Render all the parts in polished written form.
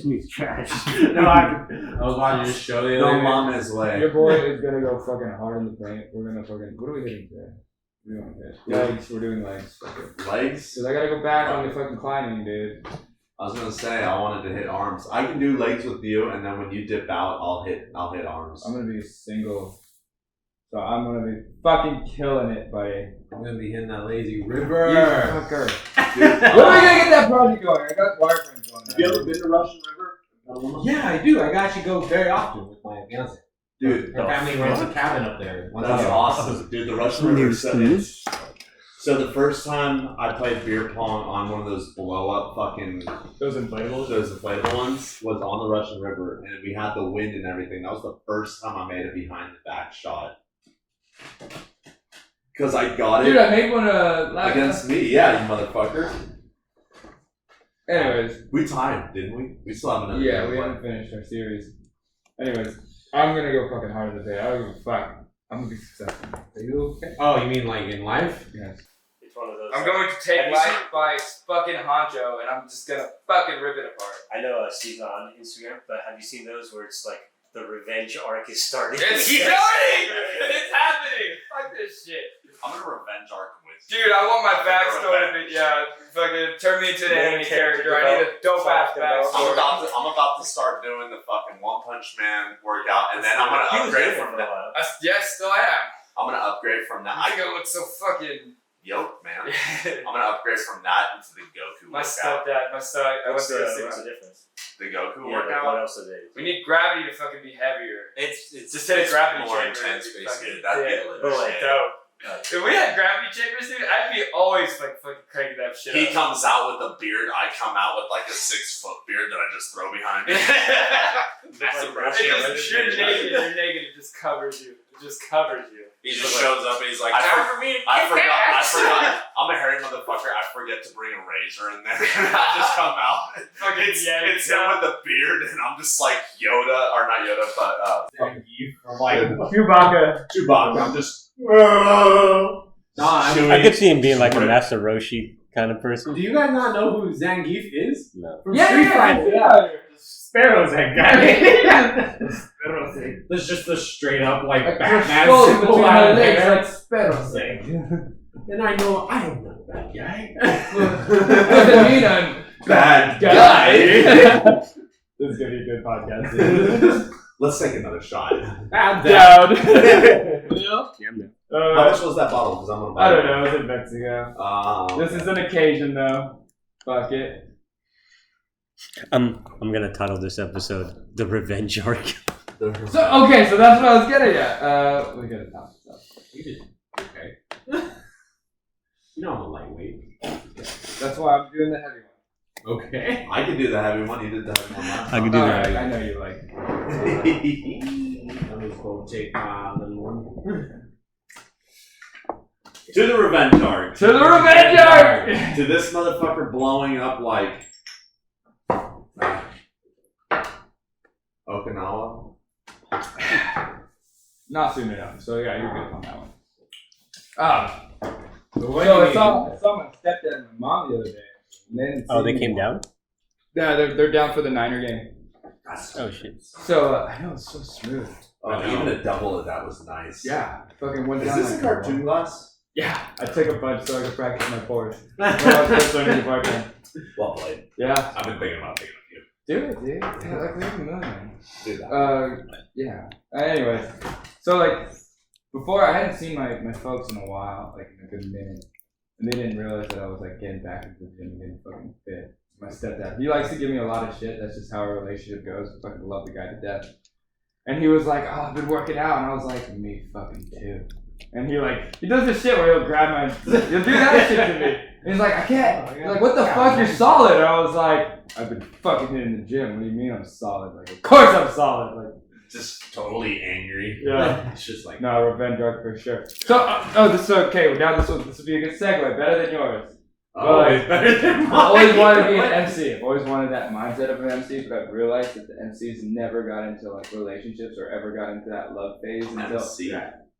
just needs trash. No, I was watching this show the other day. No mom is way. Your boy is gonna go fucking hard in the paint. We're gonna fucking. What are we hitting today? We don't hit. Legs. We're doing legs. Okay. Legs? Cause I gotta go back on the fucking climbing, dude. I was gonna say I wanted to hit arms. I can do legs with you, and then when you dip out, I'll hit arms. I'm gonna be single. So I'm gonna be fucking killing it, buddy. I'm gonna be hitting that lazy river. You fucker. When are we gonna get that project going? I got wireframes going. Have you ever been to Russian River? Yeah, I do. I actually go very often with my fiance. Dude, Her family runs a cabin up there. that's awesome. Dude, the Russian River is so the first time I played beer pong on one of those blow up fucking Those inflatables? those inflatable ones was on the Russian River, and we had the wind and everything. That was the first time I made a behind the back shot. Because I got Dude, it I made one against me. Yeah, you motherfucker. Anyways. We tied, didn't we? We still have another Yeah, game we to play. haven't finished our series. Anyways, I'm gonna go fucking hard in the day. I don't give a fuck. I'm gonna be successful. Are you okay? Oh, you mean like in life? Yes. It's one of those. I'm going to take Have you life by fucking honcho, and I'm just gonna fucking rip it apart. I know Steve's not on Instagram, but have you seen those where it's like the revenge arc is starting? It's starting! It's happening! Fuck this shit. I'm gonna revenge arc with you. Dude, I want my backstory to be, fucking turn me into an anime character. I need a dope ass backstory. I'm about to start doing the fucking One Punch Man workout, and then I'm gonna upgrade from that. Yes, still am. I'm gonna upgrade from that. I think I look so fucking Yoked, man. I'm gonna upgrade from that into the Goku my workout. stepdad, I went What's through a the difference? The Goku Yeah, but workout. what else is it? We need gravity to fucking be heavier. It's Just hit a gravity more chamber. intense, It'd be basically. fucking That'd be sick. lit. Oh, like shit. dope. If we had gravity chambers, dude, I'd be always like fucking cranking that shit He up. comes out with a beard. I come out with like a 6-foot beard that I just throw behind me. Massive brush. You're naked. You're naked. It just covers you. It just covers you. He just shows up and he's like, Time I for me to forgot. I'm a hairy motherfucker. I forget to bring a razor in there. I just come out. Fucking It's him with a beard, and I'm just like Yoda, or not Yoda, but Chewbacca. I'm just. I could see him being like a Master Roshi kind of person. Do you guys not know who Zangief is? No. From Street Fighter. Yeah. Sparrow's head guy. There's just the straight up like Batman symbol out there. like Sparrow's egg. And I know I am not a bad guy. Doesn't mean I'm Bad guy. This is gonna be a good podcast, dude. Let's take another shot. I'm down. How much was that bottle? Because I'm gonna buy I don't know. It's in Mexico. Oh, This is an occasion, though. Fuck it. I'm gonna title this episode "The Revenge Arc." So okay, so that's what I was getting at. We gotta top this up. You did okay. You know I'm a lightweight. That's why I'm doing the heavy one. Okay. I can do the heavy one. You did the heavy one last I time. can do Alright, that. I know you like. Let me go take my little one. To the revenge arc. To the revenge arc. To this motherfucker blowing up like Okinawa. Not soon enough. So yeah, you're good on that one. So I saw my stepdad and my mom the other day. And they didn't Oh, see they me. came down. Yeah, they're down for the Niner game. Oh shit. So I know it's so smooth. Even a double of that was nice. Yeah, fucking went Is down. this like a cartoon glass? Yeah, I took a bunch so I could practice my pours. When I was first learning the bartend. Well played. Yeah. I've been thinking about taking a few. Do it, dude. Yeah, like leave me alone. Do that. Yeah. Anyways, so like before I hadn't seen my folks in a while, like in a good minute, and they didn't realize that I was like getting back into the gym and getting fucking fit. My stepdad, he likes to give me a lot of shit. That's just how our relationship goes. I fucking love the guy to death. And he was like, "Oh, I've been working out," and I was like, "Me fucking too." And he does this shit where he'll grab he'll do that shit to me. And he's like, "I can't." He's like, "What the fuck? You're solid." And I was like, "I've been fucking hitting the gym. What do you mean I'm solid? Like, of course I'm solid." Like, Just totally angry. yeah. It's just like, No, revenge arc for sure. So, this is okay. Now this would be a good segue. Better than yours. always better than mine. I always wanted to be an MC. I've always wanted that mindset of an MC, but I've realized that the MCs never got into like relationships or ever got into that love phase until MC.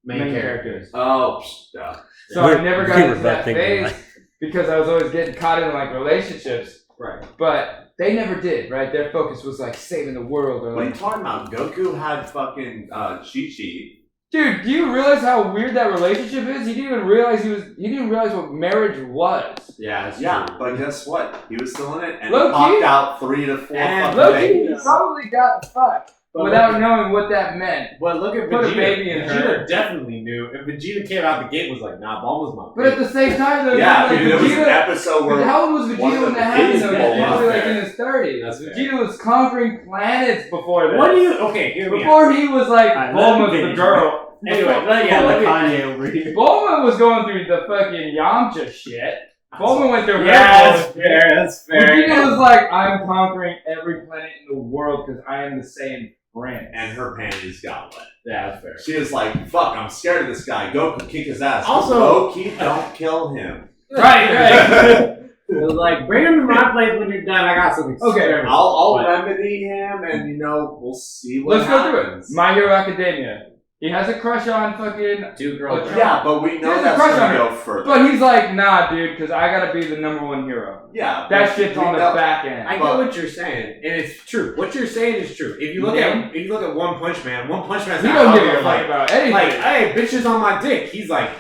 main characters. Oh, yeah. So I never got we were into that both thinking phase because I was always getting caught in like relationships. Right. But they never did, right? Their focus was like saving the world or What are you like. talking about? Goku had fucking Chi-Chi. Dude, do you realize how weird that relationship is? He didn't even realize he didn't realize what marriage was. Yeah, but guess what? He was still in it, and Low he popped key. out 3 to 4 And fucking Loki, he babies. probably got fucked But without look- knowing what that meant. But look at Put a Vegeta. baby in Vegeta her. definitely knew. If Vegeta came out the gate was like, nah, Bulma's my But at the same time, though, Yeah, like, dude, there was an Vegeta. episode where How old was one Vegeta of when the that happened? kids Though, he blew was up. like in his 30s. That's fair. Vegeta was conquering planets before this. What do you? Okay, hear me out. Before he was like Alright, Bulma's let me the finish. girl. Anyway, let the Kanye over here. Bulma was going through the fucking Yamcha shit. Bulma went through Yeah, her that's fair. That's Vegeta fair. was like, I'm conquering every planet in the world because I am the same prince. and her panties got wet. Yeah, that's fair. She was like, "Fuck, I'm scared of this guy. Goku, kick his ass." Also- Loki, don't kill him. Right. It was like, bring him to my place when you're done. I got some experiments. I'll But- remedy him, and we'll see what Let's go through it. happens. My Hero Academia. He has a crush on fucking. Two girls. Oh, Yeah, but we know There's a that's crush gonna on go further. But he's like, nah, dude, because I gotta be the #1 hero. Yeah, That but shit's we on the know- back end. I get what you're saying, and it's true. What you're saying is true. If you look at One Punch Man, One Punch Man's He not don't out give there a fuck about anything. like, hey, bitches on my dick. He's like,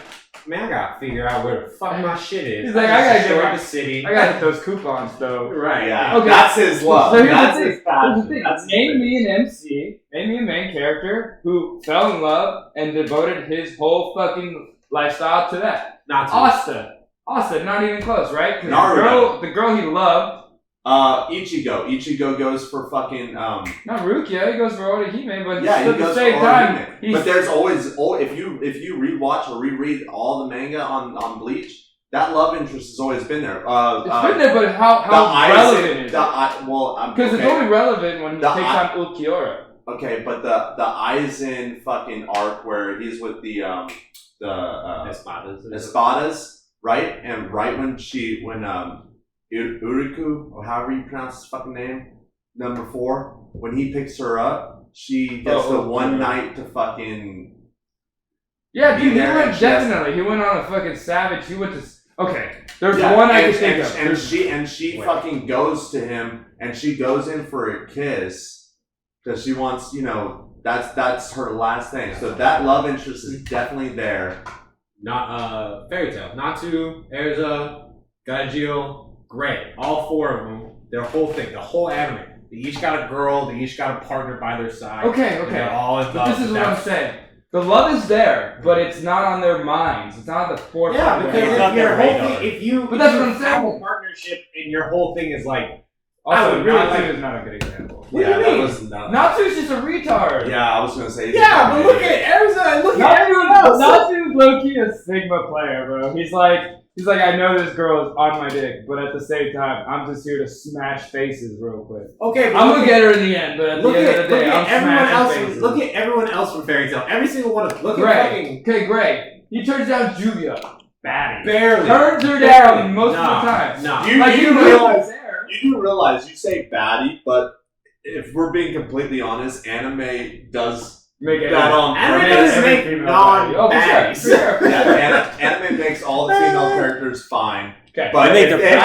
man, I gotta figure out where the fuck my shit is. He's like, I I gotta just get destroyed my- the city. I gotta hit those coupons though. Right. Yeah, Okay. that's his love. So here's That's the his thing. passion. Here's the thing. That's his Name thing. me an MC. Name me a main character who fell in love and devoted his whole fucking lifestyle to that. Not to. Asta, not even close, right? 'Cause Naruto. the girl he loved. Ichigo. Ichigo goes for fucking Not Rukia. He goes for Orihime, but Yeah, he at the goes same for time, Orihime. he's But there's always if you rewatch or reread all the manga on Bleach, that love interest has always been there. it's been there, but how the relevant Aizen- is the it? I- well, I'm Because it's okay. only relevant when he The takes I- on Ulquiorra. Okay, but the Aizen fucking arc where he's with the Espadas, right? And right when Uriku, or however you pronounce his fucking name, number 4, when he picks her up, she gets the one night to fucking. Yeah, dude, he there, went and she has- definitely. He went on a fucking savage. He went to. Okay, there's Yeah, one I and, can think and, of. and There's- she Wait. fucking goes to him, and she goes in for a kiss because she wants, that's her last thing. So that love interest is definitely there. Not Fairy Tail, Natsu, Erza, Gajeel, Gray. All 4 of them. Their whole thing, the whole anime. They each got a girl. They each got a partner by their side. Okay. And they're all in But love. this is what I'm saying. The love is there, but it's not on their minds. It's not at the forefront. Yeah, of because their It's if not minds. your their whole radar. thing, if you, But that's if what you I'm have saying. a partnership and your whole thing is like, I Also, would really Natsu like- is not a good example. What do you that mean? was not. Natsu's just a retard. Yeah, I was gonna say. yeah, but look at Erza and look at everyone else. Natsu's low-key a Sigma player, bro. He's like, I know this girl is on my dick, but at the same time, I'm just here to smash faces real quick. Okay, but I'm look gonna at- get her in the end, but at the Look end at, of the look day, I'm at everyone smashing else. faces. Look at everyone else from Fairy Tail. Every single one of them. Look at Gray. fucking Okay, Gray. He turns down Julia. Baddie. barely. Turns her Barely. down most No, of the time. no. You, Like, you know realize she's there. you do realize you say baddie, but if we're being completely honest, anime does Make it that on Anime purpose. doesn't every make female baddie. Oh, for non-baddies. sure, for sure. Yeah, anime makes all the female characters fine. Okay. But They if, make if, their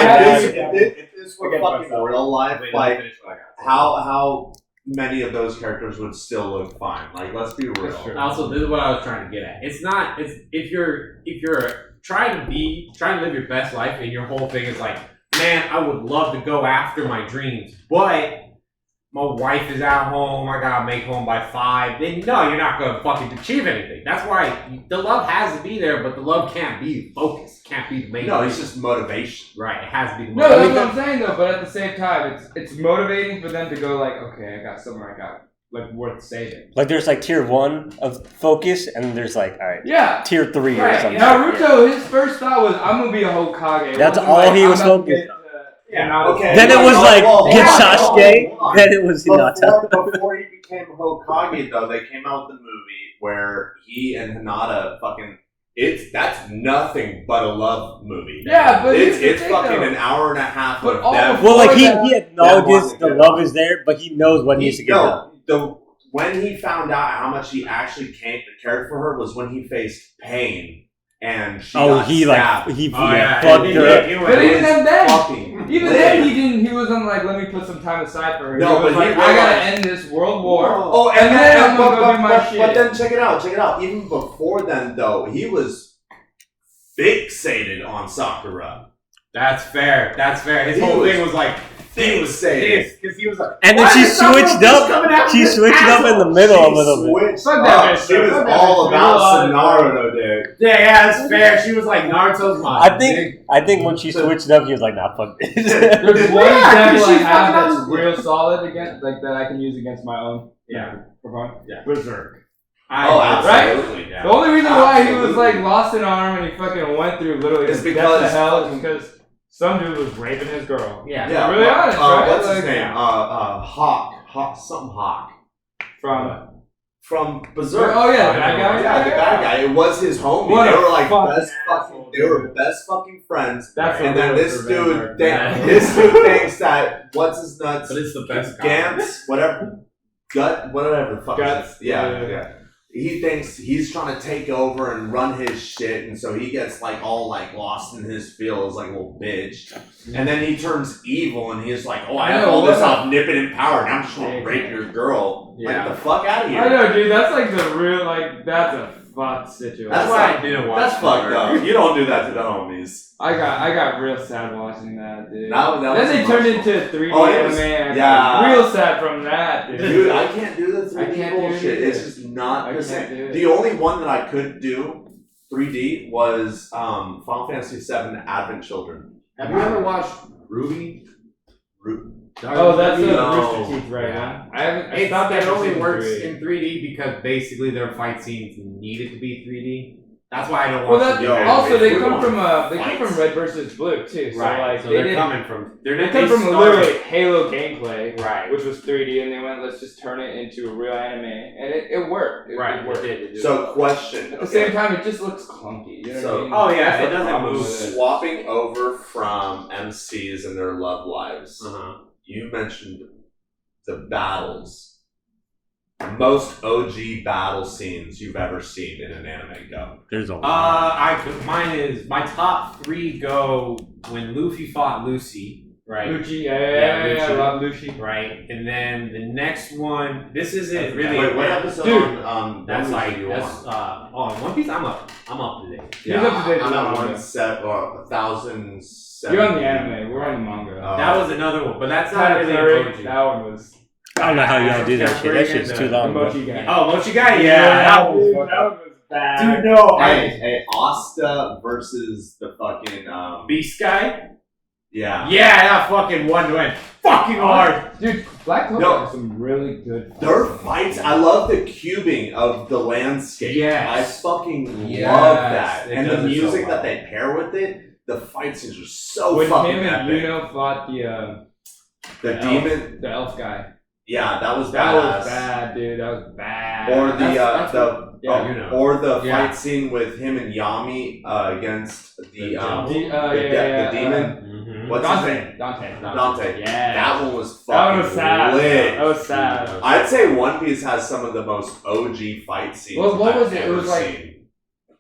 if this were Okay, fucking myself. real life, Wait, like finish what I got. how many of those characters would still look fine? Like, let's be real. That's true. Also, this is what I was trying to get at. It's not. It's if you're trying to live your best life, and your whole thing is like, man, I would love to go after my dreams, but my wife is at home. I gotta make home by 5. Then no, you're not gonna fucking achieve anything. That's why the love has to be there, but the love can't be focused. Can't be the main. No, it's reason. just motivation. Right. It has to be. The No, motivation. that's what I'm saying though. But at the same time, it's motivating for them to go like, okay, I got somewhere I got like worth saving. Like there's like tier 1 of focus, and there's like, all right, Yeah. tier 3 or Right. something. Naruto, his first thought was, I'm gonna be a Hokage. That's It wasn't all like, he I'm was about to focused get, on. Yeah, Hinata. okay. Then it was like, Well, get hold on, Sasuke. hold on. Then it was Hinata. Before he became Hokage, though, they came out with the movie where he and Hinata fucking. That's nothing but a love movie. Yeah, but it's here's the it's thing, fucking though. an hour and a half But of all them. before Well, like that- he acknowledges That the one, love is there, but he knows what needs to get done. When he found out how much he actually cared for her was when he faced pain and she got he stabbed. fucked her. But even then, Fucking even lit. then, he didn't. He wasn't like, let me put some time aside for her. No, he was but like, he I gotta realized- end this world war. Oh, and then I'm gonna go do my shit. But then check it out. Even before then, though, he was fixated on Sakura. That's fair. His He whole was thing was like, he was fixated. pissed because he was like, And then "Why she is Sakura switched just up. coming after She this switched up in the asshole?" middle a She little bit. switched Fuck that up. bitch, She was fuck that all bitch. about Naruto, dude. Yeah, that's fair. She was like Naruto's mom. I think when she switched up, he was like, "Nah, fuck this." There's one Yeah, example I she's have fucking that's real solid against, like that I can use against my own. Yeah. For fun. Yeah. Berserk. Oh, absolutely. Yeah. The only reason why he was Absolutely. like lost an arm and he fucking went through literally It's the because- depths of hell is because some dude was raping his girl. Yeah. Yeah, Really honest, right? What's Like- his name? Hawk, something Hawk from Berserk. Oh yeah, I that know. guy. Yeah, the bad guy. It was his homie. What They a were like fucking best fucking. asshole, They were dude. best fucking friends. That's And a then real this revenge dude, arc. this dude thinks that what's his nuts? But it's the best guy. Gantz, whatever, whatever the fuck. Guts, Yeah. yeah. He thinks he's trying to take over and run his shit, and so he gets like all like lost in his feels, like a little bitch. And then he turns evil, and he's like, "Oh, I have know, all this what omnipotent power, and I'm just gonna Yeah. rape your girl." Yeah. Like the fuck out of here. I know, dude. That's like the real, like, that's a fucked situation. That's why like, I didn't watch That's fucked Naruto. up. You don't do that to the homies. I got real sad watching that, dude. That then was they turned emotional. into 3D Oh, it anime. was- and I yeah. got real sad from that, dude. Dude, I can't do the 3D I can't do it bullshit. either. It's just not I the can't same. do it. The only one that I could do 3D was Final Fantasy VII Advent Children. Have you ever watched Ruby? Oh, that's a No. Rooster Teeth, right? Yeah. Huh? I haven't. I It stopped after only season works 3. in 3D because basically their fight scenes needed to be 3D. That's why I don't Well, watch that, the Yo, also if they we're come going from Red versus Blue too. So right. like So they they're didn't- coming from They come from started- literally Halo gameplay, Right. which was 3D, and they went, let's just turn it into a real anime, and it worked. It Right. worked. It did. So, question. At the same time, it just looks clunky. You know So- what I mean? Oh, yeah, That's it the doesn't problem move. with it. Swapping over from MCs and their love lives, Uh-huh. you mentioned the battles. Most OG battle scenes you've ever seen in an anime. Go. There's a lot. Mine is my top 3 go when Luffy fought Lucy, right? Lucci, Yeah, yeah, Lucci. Rob Lucci. Right, and then the next one. This isn't really. Wait, what episode Dude, on That's One Piece like are you that's on? on One Piece. I'm up to date. He's up to date I'm with at the one manga. set or 1,070. You're on the anime. We're on the manga. That was another one, but that's not really Courage, emoji. that one was I don't know how y'all do that shit. That shit's too the long. bro. Mochi guy. Oh, Mochi guy, that was one was bad. Dude, no, Hey, Asta versus the fucking Beast guy. yeah. Yeah, that fucking one went fucking hard. Dude, Black Clover No. has some really good fights. Their fights, I love the cubing of the landscape. Yes. I fucking Yes. love that. It And the does it so music well. that they pair with it, the fight scenes are so When fucking him and epic. Yuno fought The elf, demon, the elf guy. yeah, that was That badass. was bad, dude. That was bad. Or the That's yeah, you know. or the Yeah. fight scene with him and Yami against the The the demon. Mm-hmm. What's his Dante. name? Dante. Dante. Yeah. That one was That fucking one was sad. lit. That was sad. I'd say One Piece has some of the most OG fight scenes. Well, what I've was it? It ever was like- seen.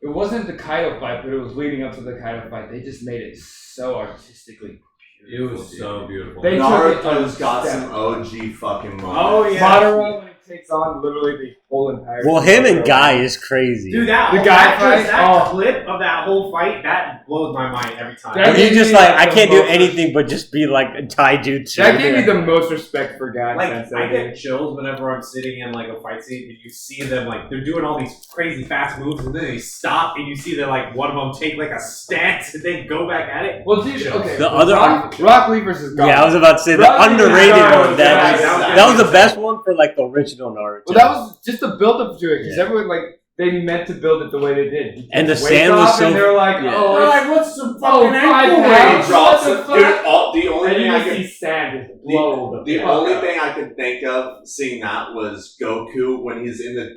It wasn't the Kaido fight, but it was leading up to the Kaido fight. They just made it so artistically It beautiful. was so beautiful. They- Naruto's took it got a some step. OG fucking moments. Oh, yeah. Madara when he takes on literally the whole entire. Well, him and Guy is crazy. Dude, that The whole- guy that, fight? that Oh. clip of that whole fight, that blows my mind every time. That And he's gave just me, like, like, I the can't do most- anything but just be like a taijutsu. That gave me the most respect for Guy. Like, Sensei, I dude. get chills whenever I'm sitting in like a fight scene and you see them like they're doing all these crazy fast moves and then they stop and you see that like one of them take like a stance and then go back at it. Well, dude, okay. The other- Rock Lee versus God. Yeah, I was about to say the Rocky underrated Naruto, one. yeah, That was the best one for like the original Naruto. Well, that was just the build up to it because Yeah. everyone like they meant to build it the way they did. He And the takes sand weights was off, so- and they were like, yeah. oh, They're it's like, what's some Oh, fucking 5 ankle pounds. He weight? drops What it. the Dude, fuck? the only and thing you I just can see sand. blow The fuck only up. thing I could think of seeing that was Goku when he's in the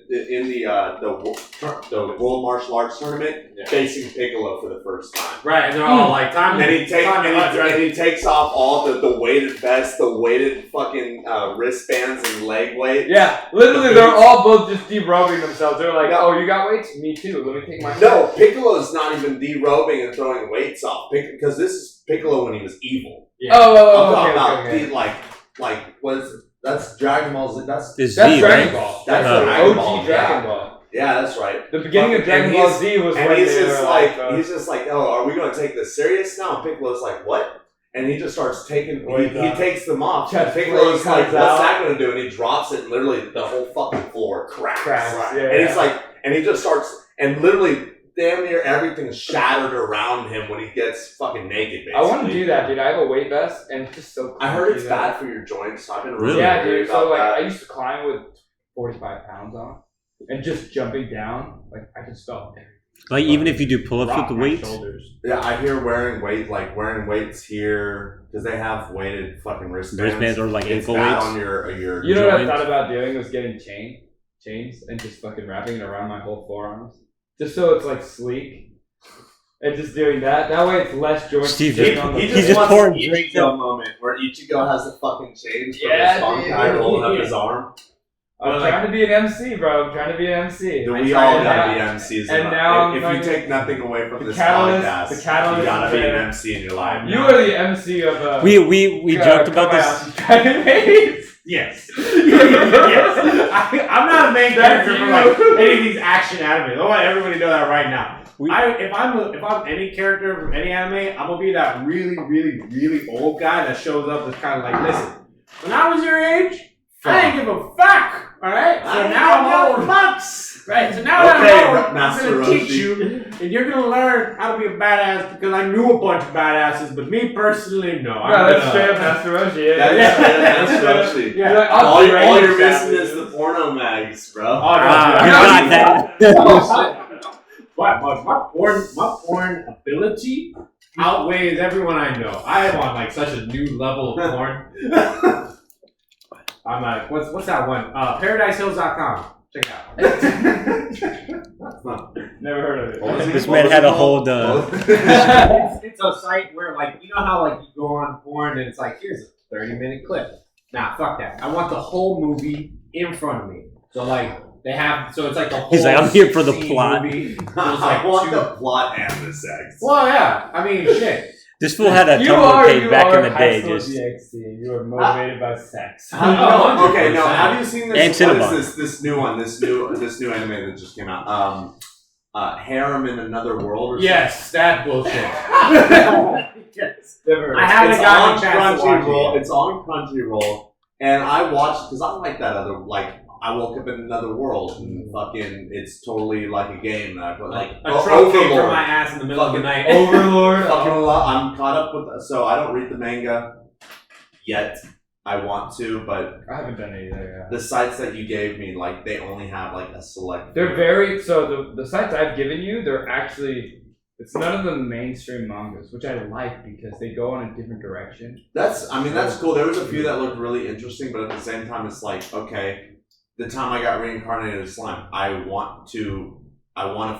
World Martial Arts Tournament facing Piccolo for the first time. Right, and they're all like, time And to he takes off all the weighted vests, the weighted fucking wristbands and leg weight. Yeah, literally, they're all both just derobing themselves. They're like, "Oh, you got weights? Me too. Let me take my." No, Piccolo's not even derobing and throwing weights off. Because this is Piccolo when he was evil. Yeah. I'm Oh, talking about okay. like what is it? That's Dragon Ball Z. It's That's Z, Dragon right? Ball. That's That's Dragon OG Ball, Dragon yeah. Ball. Yeah, that's right. The beginning of Dragon Ball Z was And when he's they just were like, he's just like, oh, are we going to take this serious now? And Piccolo's like, what? And he just starts taking, he takes them off. And Piccolo's like, what's that going to do? And he drops it, and literally the whole fucking floor cracks. And he's like, and he just starts, and literally damn near everything's shattered around him when he gets fucking naked, basically. I want to do that, dude. I have a weight vest, and it's just so. I heard it's comfy, bad for your joints, so I've been really Yeah, worried dude. So about like, that. I used to climb with 45 pounds on, and just jumping down, like I just felt Like even if you do pull-ups with rock the my weights. shoulders. Yeah, I hear wearing weights here because they have weighted fucking wristbands. Or like It's ankle bad weights. on your. You know what I joint. thought about doing was getting chains, and just fucking wrapping it around my whole forearms, just so it's like sleek. And just doing that. That way it's less joints. Steve, sitting on the he's just wants pouring an drinks Ichigo moment where Ichigo has the fucking change from Yeah, his thumb dude. guy rolling up his arm. I'm trying to be an MC, bro. I'm trying to be an MC. Do I we try all to gotta have- be MCs? and now if I'm you fucking- take nothing away from the this catalyst- podcast, the catalyst you gotta be is an there. MC in your life. You are the MC of We joked about this. Dragon Maze. Yes. Yes. I'm not a main That's character for you. like any of these action anime. I want everybody to know that right now. We- If I'm any character from any anime, I'm gonna be that really, really, really old guy that shows up that's kind of like, listen, when I was your age, I didn't give a fuck. All right. So now I'm old. Right. So now that Okay, I'm old, I'm Master gonna teach Roshi. you, and you're gonna learn how to be a badass because I knew a bunch of badasses, but me personally, no. No, that's straight up Master Roshi. That's Roshi. You're like, I'll All train you're you, missing savages. is the porno mags, bro. Oh, no, God, that. But my porn ability outweighs everyone I know. I am on like such a new level of porn. I'm like, what's that one? ParadiseHills.com. Check it out. Never heard of it. This man had a whole. It's a site where like you know how like you go on porn and it's like here's a 30-minute clip. Nah, fuck that. I want the whole movie in front of me. So like they have so it's like the whole. He's like, I'm here for the 16 plot. movie. So it's I like want two- the plot and the sex. Well, yeah. I mean, shit. This fool had a Tumblr page back in the day. Just DXC. You are motivated by sex. No, okay, no. Have you seen this? And Cinnabon. What is this new one? This new anime that just came out. Harem in Another World. Or something? Yes, that bullshit. Yes. I haven't It's gotten on a chance to watch it Crunchyroll. yet. It's on Crunchyroll, and I watched because I like that other like. I woke up in another world and fucking it's totally like a game that I put like A truck came Overlord. from my ass in the middle of the night. Overlord. I'm caught up with so I don't read the manga yet. I want to, but I haven't done it either. Yeah. the sites that you gave me, like they only have like a select. They're very so the sites I've given you, they're actually it's none of the mainstream mangas, which I like because they go in a different direction. That's cool. There was a few that looked really interesting, but at the same time, it's like okay. The time I got reincarnated as slime, I want to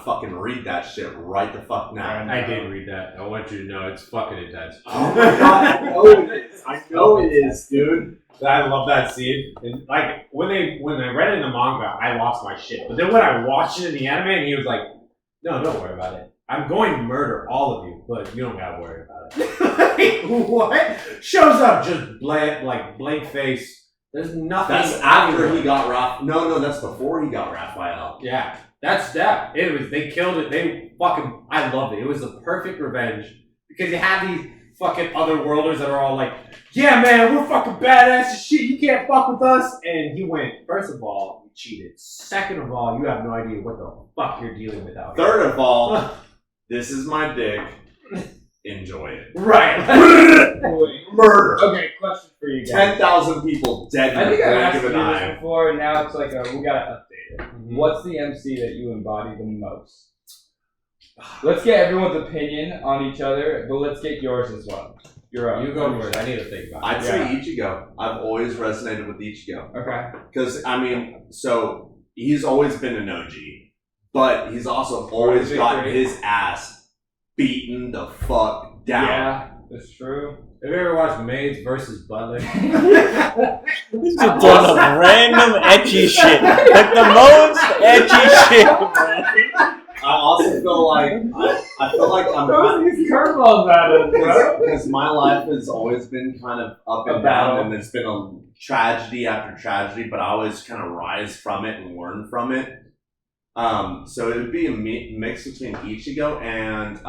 fucking read that shit right the fuck now. I did read that. I want you to know it's fucking intense. Oh my god, I know it is. I know it is, dude. I love that scene. And like when I read it in the manga, I lost my shit. But then when I watched it in the anime, and he was like, "No, don't worry about it. I'm going to murder all of you, but you don't gotta worry about it." What? Shows up just blank face. There's nothing. That's after he got Raphael. No, that's before he got Raphael. Yeah, that's that. It was. They killed it. They fucking. I loved it. It was the perfect revenge because you have these fucking otherworlders that are all like, "Yeah, man, we're fucking badass as shit. You can't fuck with us." And he went. First of all, you cheated. Second of all, you have no idea what the fuck you're dealing with out here. Third of all, this is my dick. Enjoy it. Right. Murder. Okay, question for you guys. 10,000 people dead in I the think I've blink asked of you an this eye. before, and now it's like we gotta update it. What's the MC that you embody the most? Let's get everyone's opinion on each other, but let's get yours as well. You're up. You go first. I need to think about it. I'd say Ichigo. I've always resonated with Ichigo. Okay. Because, I mean, so he's always been an OG, but he's also always gotten his ass beaten the fuck down. Yeah, that's true. Have you ever watched Maids versus Butler? This is a ton of random etchy shit. Like the most etchy shit, bro. I also feel like I feel like I'm Throw these curveballs at us, bro. because my life has always been kind of up and down, and it's been a tragedy after tragedy, but I always kind of rise from it and learn from it. So it would be a mix between Ichigo and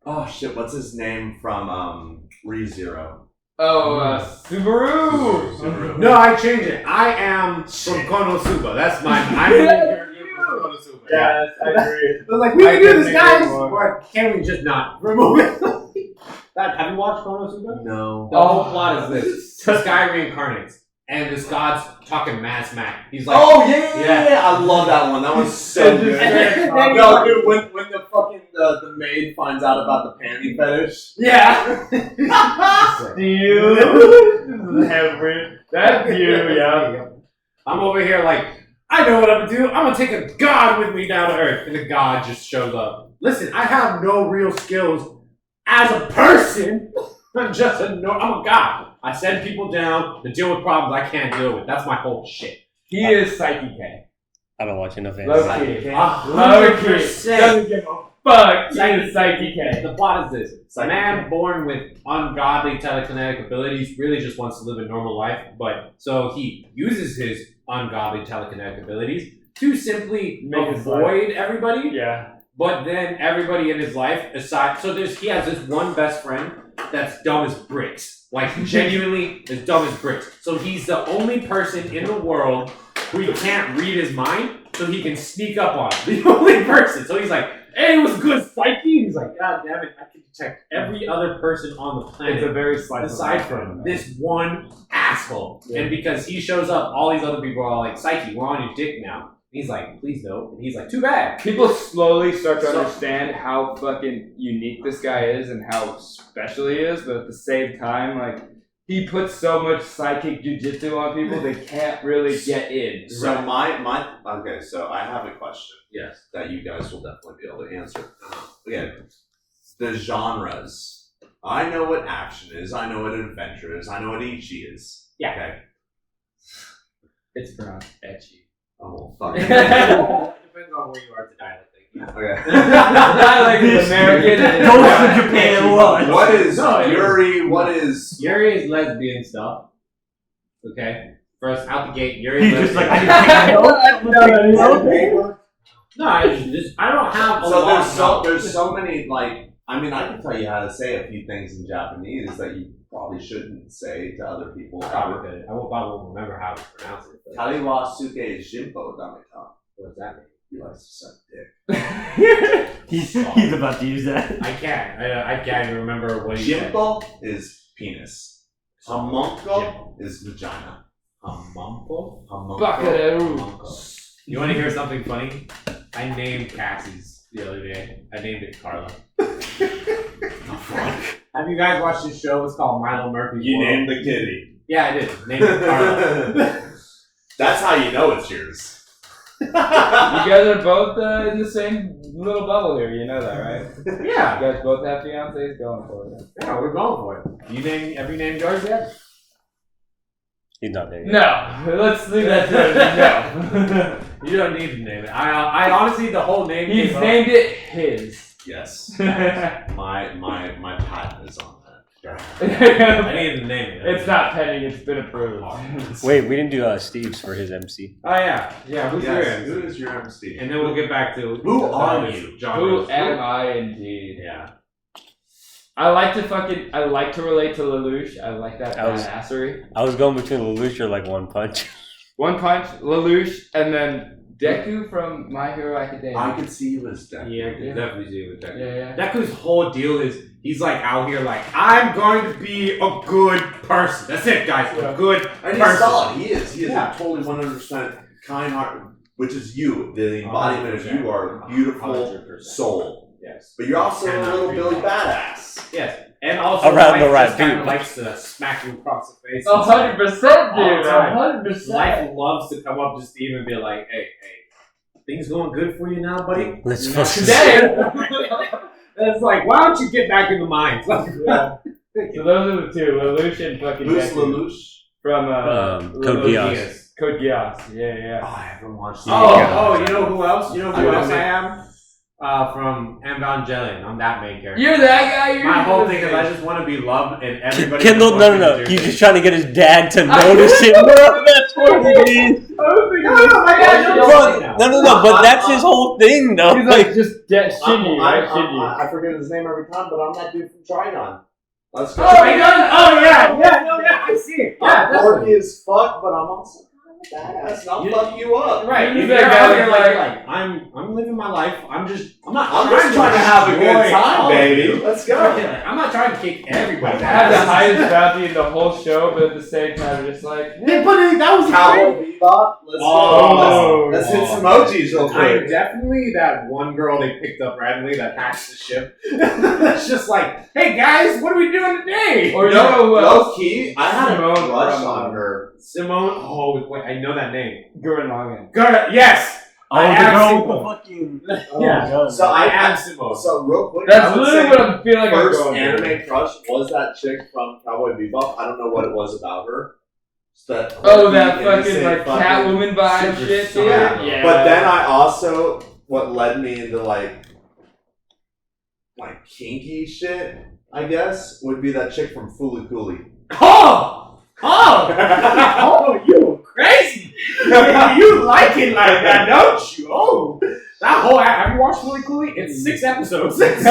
oh shit, what's his name from ReZero? Oh, Subaru. Subaru. No, I changed it. I am from Konosuba. That's my. I'm the character from Konosuba. Yes, I agree. I was like, we can do this, couldn't guys. agree more. Or can we just not remove it? Have you watched Konosuba? No. The whole plot is this: this guy reincarnates, and this god's talking mad smack. He's like, Oh yeah. I love that one. That was so good. No, dude, when the fucking the maid finds out about the panty fetish. yeah. That's you, yeah. I'm over here like, I know what I'm gonna do. I'm gonna take a god with me down to earth, and the god just shows up. Listen, I have no real skills as a person. I'm just I'm a god. I send people down to deal with problems I can't deal with. That's my whole shit. He is Psyche K. I don't watch enough Low anime. key. 100%. Doesn't give a fuck. He is Psyche K. The plot is this: a man born with ungodly telekinetic abilities really just wants to live a normal life, but so he uses his ungodly telekinetic abilities to simply Make his avoid everybody. Yeah. But then everybody in his life, aside, so he has this one best friend that's dumb as bricks, like genuinely as dumb as bricks. So he's the only person in the world who he can't read his mind, so he can sneak up on him. The only person. So he's like, "Hey, it was good, Psyche." He's like, "God damn it, I can detect every other person on the planet." It's a very slice aside from this one asshole. Yeah. And because he shows up, all these other people are all like, "Psyche, we're on your dick now." He's like, "Please no." And he's like, "Too bad." People slowly start to So- understand how fucking unique this guy is and how special he is, but at the same time, like, he puts so much psychic jujitsu on people they can't really get in. So okay, so I have a question. Yes. That you guys will definitely be able to answer. Again, the genres. I know what action is. I know what adventure is. I know what Ichi is. Yeah. Okay. It's pronounced etchy. Oh fuck. Depends on where you are tonight, I think. Okay. Like an American. Go to Japan once. What is No, Yuri? What is? Yuri is lesbian stuff. Okay? First, out the gate, Yuri He's is just like, lesbian. I can take notes. No, I don't have a So lot. there's so many, like, I mean, I can tell you how to say a few things in Japanese that you probably shouldn't say to other people. Probably could. I won't remember how to pronounce it. But Tali wa suke shimpo dameta. what does that mean? He likes to suck dick. He's about to use that. I can't. I can't even remember what he said. Shimpo is penis. Hamonko is vagina. Hamumpo? Buckaroo. Hamunko. You want to hear something funny? I named Cassie's the other day. I named it Carla. Have you guys watched this show? It's called Milo Murphy's You World. named the kitty. Yeah, I did. Named it Carla. That's how you know it's yours. You guys are both in the same little bubble here, you know that, right? Yeah. You guys both have fiancés going for it. Yeah, we're going for it. Have you named yours yet? He's not there yet. No, let's leave that to no. You don't need to name it. I honestly, the whole name. He's came up- named it his. Yes. My patent is on that. I needed to name it. It's not pending, it's been approved. Wait, we didn't do Steve's for his MC. Oh yeah. Who's Yes. yours? Who is your MC? And then we'll get back to Who are you? Who am I indeed? Yeah. I like to relate to Lelouch. I like that I was- badassery. I was going between Lelouch or like One Punch. One Punch, Lelouch, and then Deku from My Hero Academia. I could see you as Deku. Yeah, I can definitely see it with Deku. Yeah. Deku's whole deal is he's like out here like, I'm going to be a good person. That's it, guys. A good And he's person. solid. He is. He is Yeah. a totally 100% kind heart, which is you. The embodiment of you are a beautiful 100%. soul. Yes. But you're also a Cannot little agree Billy more. Badass. Yes. And also, Around the life right just kinda people. likes to smack you across the face. 100%, All the dude. time. 100%. Life loves to come up just to even be like, hey, things going good for you now, buddy? Let's Not fucking today. And it's like, why don't you get back in the mines? Like, So those are the two, Lelouch and fucking Who's Deku. Lelouch? From Code Geass. Code Geass. Yeah. Oh, I haven't watched Oh, you know who else? You know who I else mean- I am? From Evangelion. I'm that main character. You're that guy. You're My whole the thing is I just want to be loved and everybody. Kendall, no. He's just trying to get his dad to notice him, bro. That's what it is. my dad Bro, no, but that's his whole thing, though. He's like, just get Shinji, right? Shinji. I forget his name every time, but I'm that dude from Trigon. Let's go. Oh yeah, I see it. Yeah, I'm dorky as fuck, but I'm also kind of badass, and I'll fuck you up. Right, He's if that you're guy out here that's like I'm living my life. I'm just not I'm just trying to have a good destroy time, all of baby. you. Let's go. I'm not trying to kick everybody. Have the highest bounty in the whole show, but at the same time, just like, That was Cowboy Bebop. Let's Oh, go. Let's hit some emojis real I'm quick. definitely that one girl they picked up randomly that hatched the ship. It's just like, hey guys, what are we doing today? or you know who else? Low key, I had a Simone crush from, on her. Simone. Oh wait, I know that name. Gurren Lagann. Girl, yes. Oh, I the am girl Simone. with the fucking. Yeah. God. So I I am Simone. So real quick, That's I would literally say what I feel like I'm first going anime crush was that chick from Cowboy Bebop. I don't know what it was about her. Just that Oh, that quirky, fucking innocent, like Catwoman vibe super shit, song. dude. Yeah. But then I also what led me into like kinky shit, I guess, would be that chick from Fooly Cooly. Oh, you crazy. You like it like that, don't you? Oh, that whole, have you watched Fully Cooley? It's 6 episodes. It's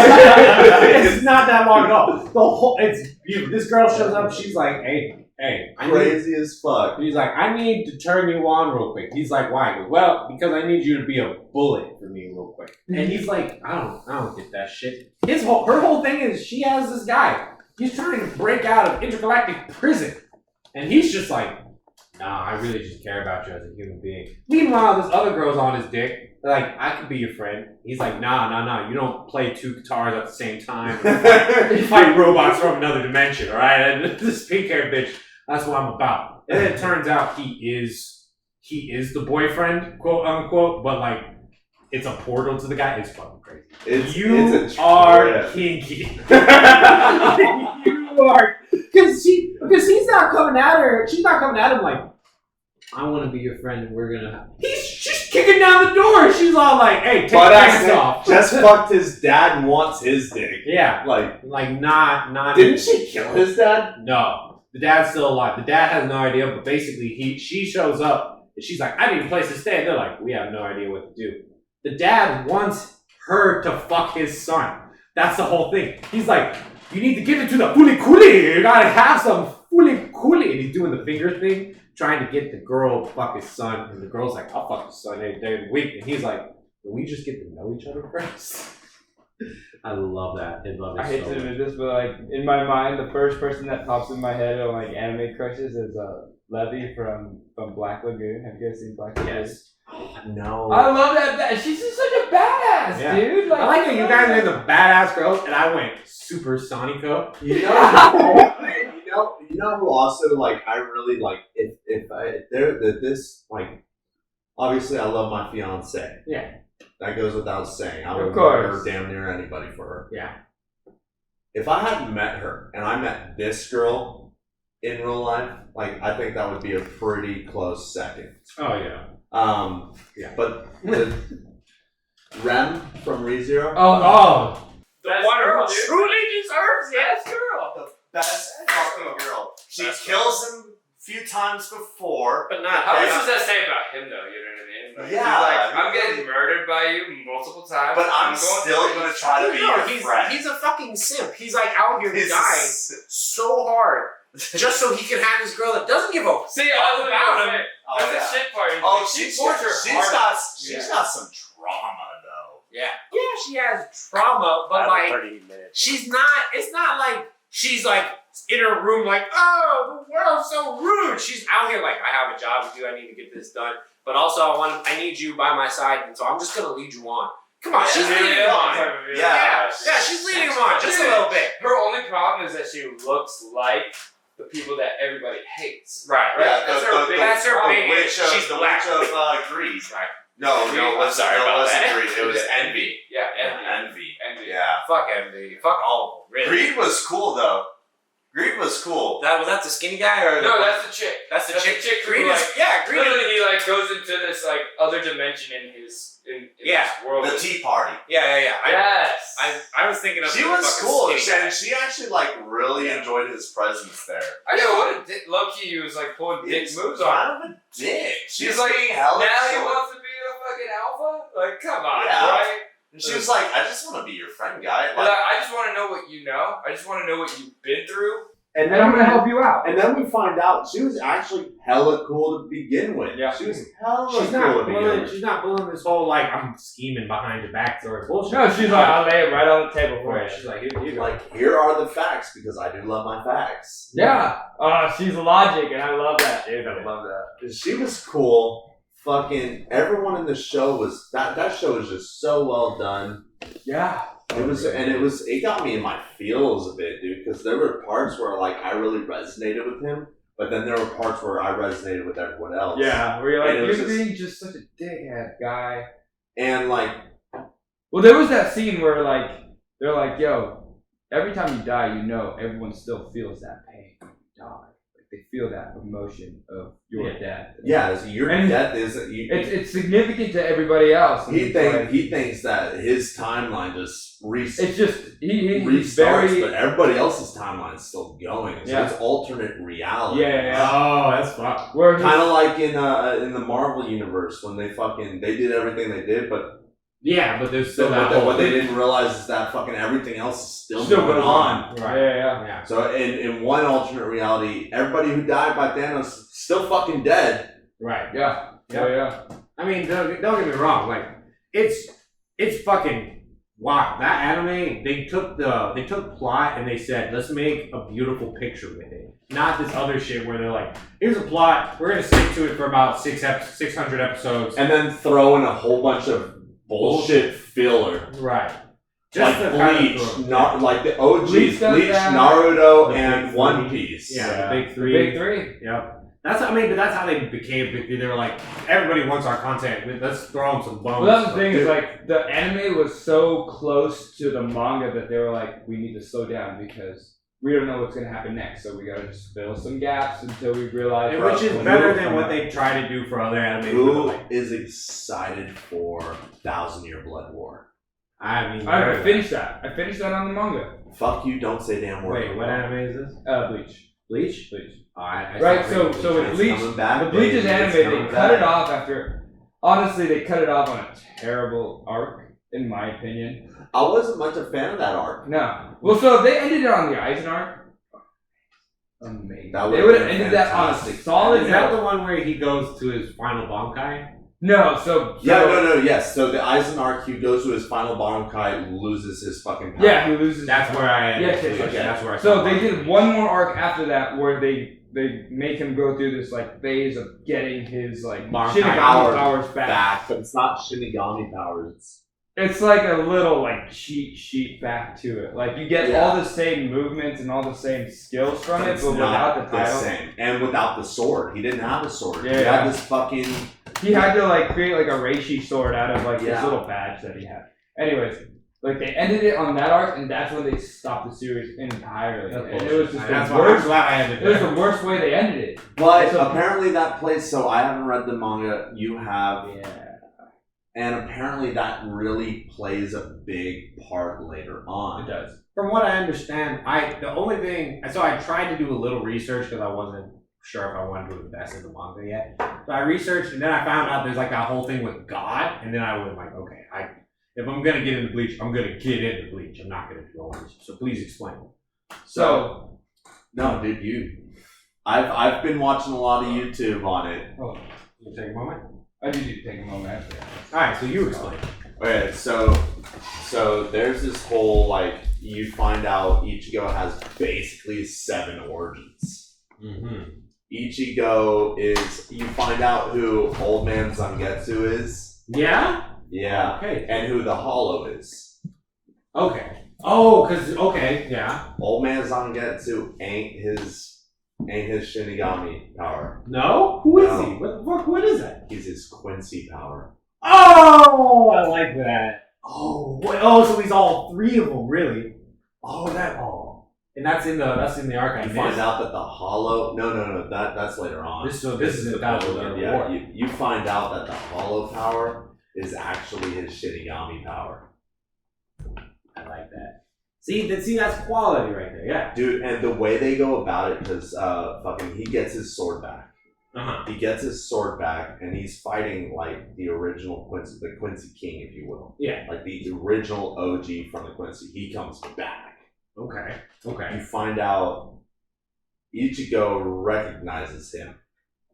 not that long at all. The whole, it's beautiful. This girl shows up, she's like, hey, I need, Crazy as fuck. he's like, I need to turn you on real quick. He's like, why? He goes, well, because I need you to be a bullet for me real quick. And he's like, I don't get that shit. Her whole thing is she has this guy. He's trying to break out of intergalactic prison. And he's just like, nah, I really just care about you as a human being. Meanwhile, this other girl's on his dick. Like, I could be your friend. He's like, nah, you don't play 2 guitars at the same time. You fight robots from another dimension, alright? And this pink-haired bitch, that's what I'm about. And it turns out he is the boyfriend, quote unquote, but like, it's a portal to the guy. It's fucking crazy. You are kinky. You are. Because he's not coming at her. She's not coming at him like, I want to be your friend and we're going to. He's just kicking down the door. She's all like, hey, take your pants off. Just fucked his dad and wants his dick. Yeah. Like, not. didn't she kill his dad? No. The dad's still alive. The dad has no idea, but basically she shows up and she's like, I need a place to stay. And they're like, we have no idea what to do. The dad wants her to fuck his son. That's the whole thing. He's like, you need to give it to the fuli kuli. You gotta have some fuli kuli. And he's doing the finger thing, trying to get the girl to fuck his son. And the girl's like, I'll fuck his son. They're weak. And he's like, can we just get to know each other first? I love that. I love it I hate so to much. admit this, but like in my mind, the first person that pops in my head on like anime crushes is Levy from Black Lagoon. Have you guys seen Black Lagoon? Yes. No. I love that. She's just such a badass, Yeah. dude. Like, I like that you guys are the badass girls, and I went super Sonico. You know who also like I really like if this like obviously I love my fiance. Yeah. That goes without saying. I would Of course. murder damn near anybody for her. Yeah. If I hadn't met her and I met this girl in real life, like I think that would be a pretty close second. Oh yeah. Yeah. But the Rem from ReZero. Oh. The one who truly deserves yes, girl. The best fucking girl. She kills him a few times before. But not. How much does that say about him, though? You know what I mean? Like, Yeah, he's like, I'm really- getting murdered by you multiple times. But I'm going still through gonna these- try to be your friend. He's a fucking simp. He's like out here He's dying so hard just so he can have this girl that doesn't give a See, I was about him. Oh, That's yeah. the shit part. Oh, She she's pours her she's heart. got some trauma though. Yeah. Yeah, she has trauma, but like 30 minutes. she's not. It's not like she's like in her room like, oh, the world's so rude. She's out here like, I have a job to do. I need to get this done. But also, I need you by my side, and so I'm just gonna lead you on Come on, she's leading him on. Yeah. Yeah, she's leading him on just a little bit. Her only problem is that she looks like the people that everybody hates. Right. Right. That's That's her her big. big. She's the witch of greed. Right. No, Greed? it I'm sorry about wasn't that. greed. It was envy. Yeah, envy. Envy. Yeah. Fuck envy. Fuck all of them. Really. Greed was cool though. Greed was cool. Was that the skinny guy or No, that's the chick. That's the chick. Greed Greed is is Greed is literally he like goes into this like other dimension in his in Yeah. this world. The Tea Party. yeah. Yes. I was thinking of She the was fucking cool, skinny guy. and she actually like really enjoyed his presence there. I know what a low key he was like pulling dick It's moves on. kind of a dick. She's like, being now hella he short. wants to be a fucking alpha? Like, come on, Yeah. right? And she was like, I just want to be your friend, guy. But Like, I just want to know what you know. I just want to know what you've been through. And And I'm gonna help you out. And then we find out she was actually hella cool to begin with. Yeah. She was hella She's cool not to begin pulling. with. She's not pulling this whole like I'm scheming behind your back sort of bullshit. No, she's like, I'll lay it right on the table for you. She's like, here you go. Like, here are the facts because I do love my facts. Yeah. She's logic, and I love that, dude. I love that. She was cool. Fucking everyone in the show was that show was just so well done. Yeah. It got me in my feels a bit, dude, because there were parts where like I really resonated with him, but then there were parts where I resonated with everyone else. Yeah, where you're like, And it was you're just- being just such a dickhead, guy. And like, Well, there was that scene where like they're like, yo, every time you die, you know everyone still feels that pain when you die. Like they feel that emotion of your death. yeah, so your And death is It's significant to everybody else. And he it's like- thinks that his timeline just it's just he's restarts, very but everybody else's timeline is still going. So Yeah. it's alternate reality. yeah. Oh, that's fucked. Where he's- Kind of like in the Marvel universe when they did everything they did, but Yeah, but there's still what that whole they didn't realize is that fucking everything else is still still going goes on. Right. Yeah. Yeah. So in one alternate reality, everybody who died by Thanos is still fucking dead. Right. Yeah. I mean, don't get me wrong. Like, it's fucking wow. That anime, they took plot and they said, let's make a beautiful picture with it. Not this other shit where they're like, here's a plot, we're gonna stick to it for about 600 episodes. And then throw in a whole bunch of bullshit filler. Right. Like the kind of Bleach, throw- like the OG Bleach does Bleach, that. Naruto, The and big One three. Piece. Yeah, the big The three. big three. Yep. That's but that's how they became big three. They were like, everybody wants our content. Let's throw them some bones. Well, that's the thing is like the anime was so close to the manga that they were like, we need to slow down because we don't know what's gonna happen next, so we gotta just fill some gaps until we realize. And which is better than what they try to do for other anime. Who is excited for 1,000-Year Blood War? I mean, I finished that. I finished that on the manga. Fuck you! Don't say damn word. Wait, what anime is this? Bleach. Bleach. Bleach. I Right. saw So with It's Bleach, coming back, the Bleach's baby. anime, It's they coming cut it back. off after. Honestly, they cut it off on a terrible arc, in my opinion. I wasn't much a fan of that arc. No. Well, so if they ended it on the Aizen arc. Amazing. That They would've would have been ended that on a fantastic. solid Is that note. the one where he goes to his final Bankai? No, so Yes. So the Aizen arc, he goes to his final Bankai, loses his fucking power. yeah, he loses. That's where I. Yes. That's where I. So saw they it. did one more arc after that where they make him go through this like phase of getting his like Bankai Shinigami powers back. back, but it's not Shinigami powers. It's like a little like cheat sheet back to it. Like you get Yeah. all the same movements and all the same skills from it, It's but without not the title. same, and without the sword. He didn't have a sword. He Yeah. had this fucking. He had to like create like a reishi sword out of like this Yeah. little badge that he had. Anyways, like they ended it on that arc, and that's when they stopped the series entirely. That's And it was just That's the why I'm worst. glad I ended It was there. the worst way they ended it. But So- apparently that plays. So I haven't read the manga. You have, Yeah. and apparently that really plays a big part later It on. does. From what I understand, the only thing. So I tried to do a little research because I wasn't sure if I wanted to invest in the manga yet. So I researched and then I found out there's like that whole thing with God, and then I was like, okay, if I'm gonna get into Bleach, I'm gonna get into Bleach. I'm not gonna go on. So please explain. So No, dude, I've been watching a lot of YouTube on it. oh, You take a moment. I need you to take a moment after that. All right, so you explain. Okay, so there's this whole like you find out Ichigo has basically 7 origins. Mm-hmm. Ichigo is you find out who Old Man Zangetsu is. Yeah. Yeah. Okay. And who the Hollow is. Okay. Oh, okay, yeah. Old man Zangetsu ain't his Shinigami power. No? Who is No. he? What the fuck? What is that? He's his Quincy power. Oh, I like that. Oh, so he's all three of them, really? Oh, and that's in the archive. You find out that the Hollow. No. That's later on. This is in the Yeah. War. You find out that the Hollow power is actually his Shinigami power. I like that. See, that's quality right there. Yeah. Dude, and the way they go about it, because he gets his sword back. He gets his sword back, and he's fighting like the original Quincy, the Quincy King, if you will. Yeah. Like the original OG from the Quincy. He comes back. Okay. You find out Ichigo recognizes him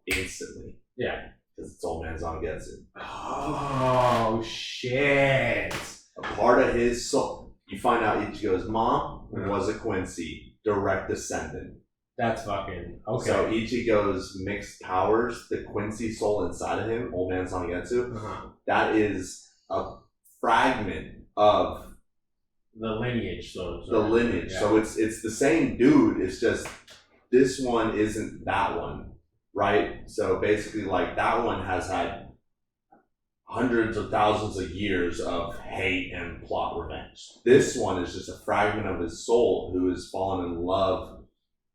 instantly. Yeah. Because it's old man Zangetsu. Oh shit. A part of his soul. You find out Ichigo's mom was a Quincy, direct descendant. That's fucking okay. So Ichigo's mixed powers, the Quincy soul inside of him, old man Zangetsu, that is a fragment of the lineage, the lineage. Yeah. So it's the same dude. It's just this one isn't that one, right? So basically, like that one has had hundreds of thousands of years of hate and plot revenge. This one is just a fragment of his soul who has fallen in love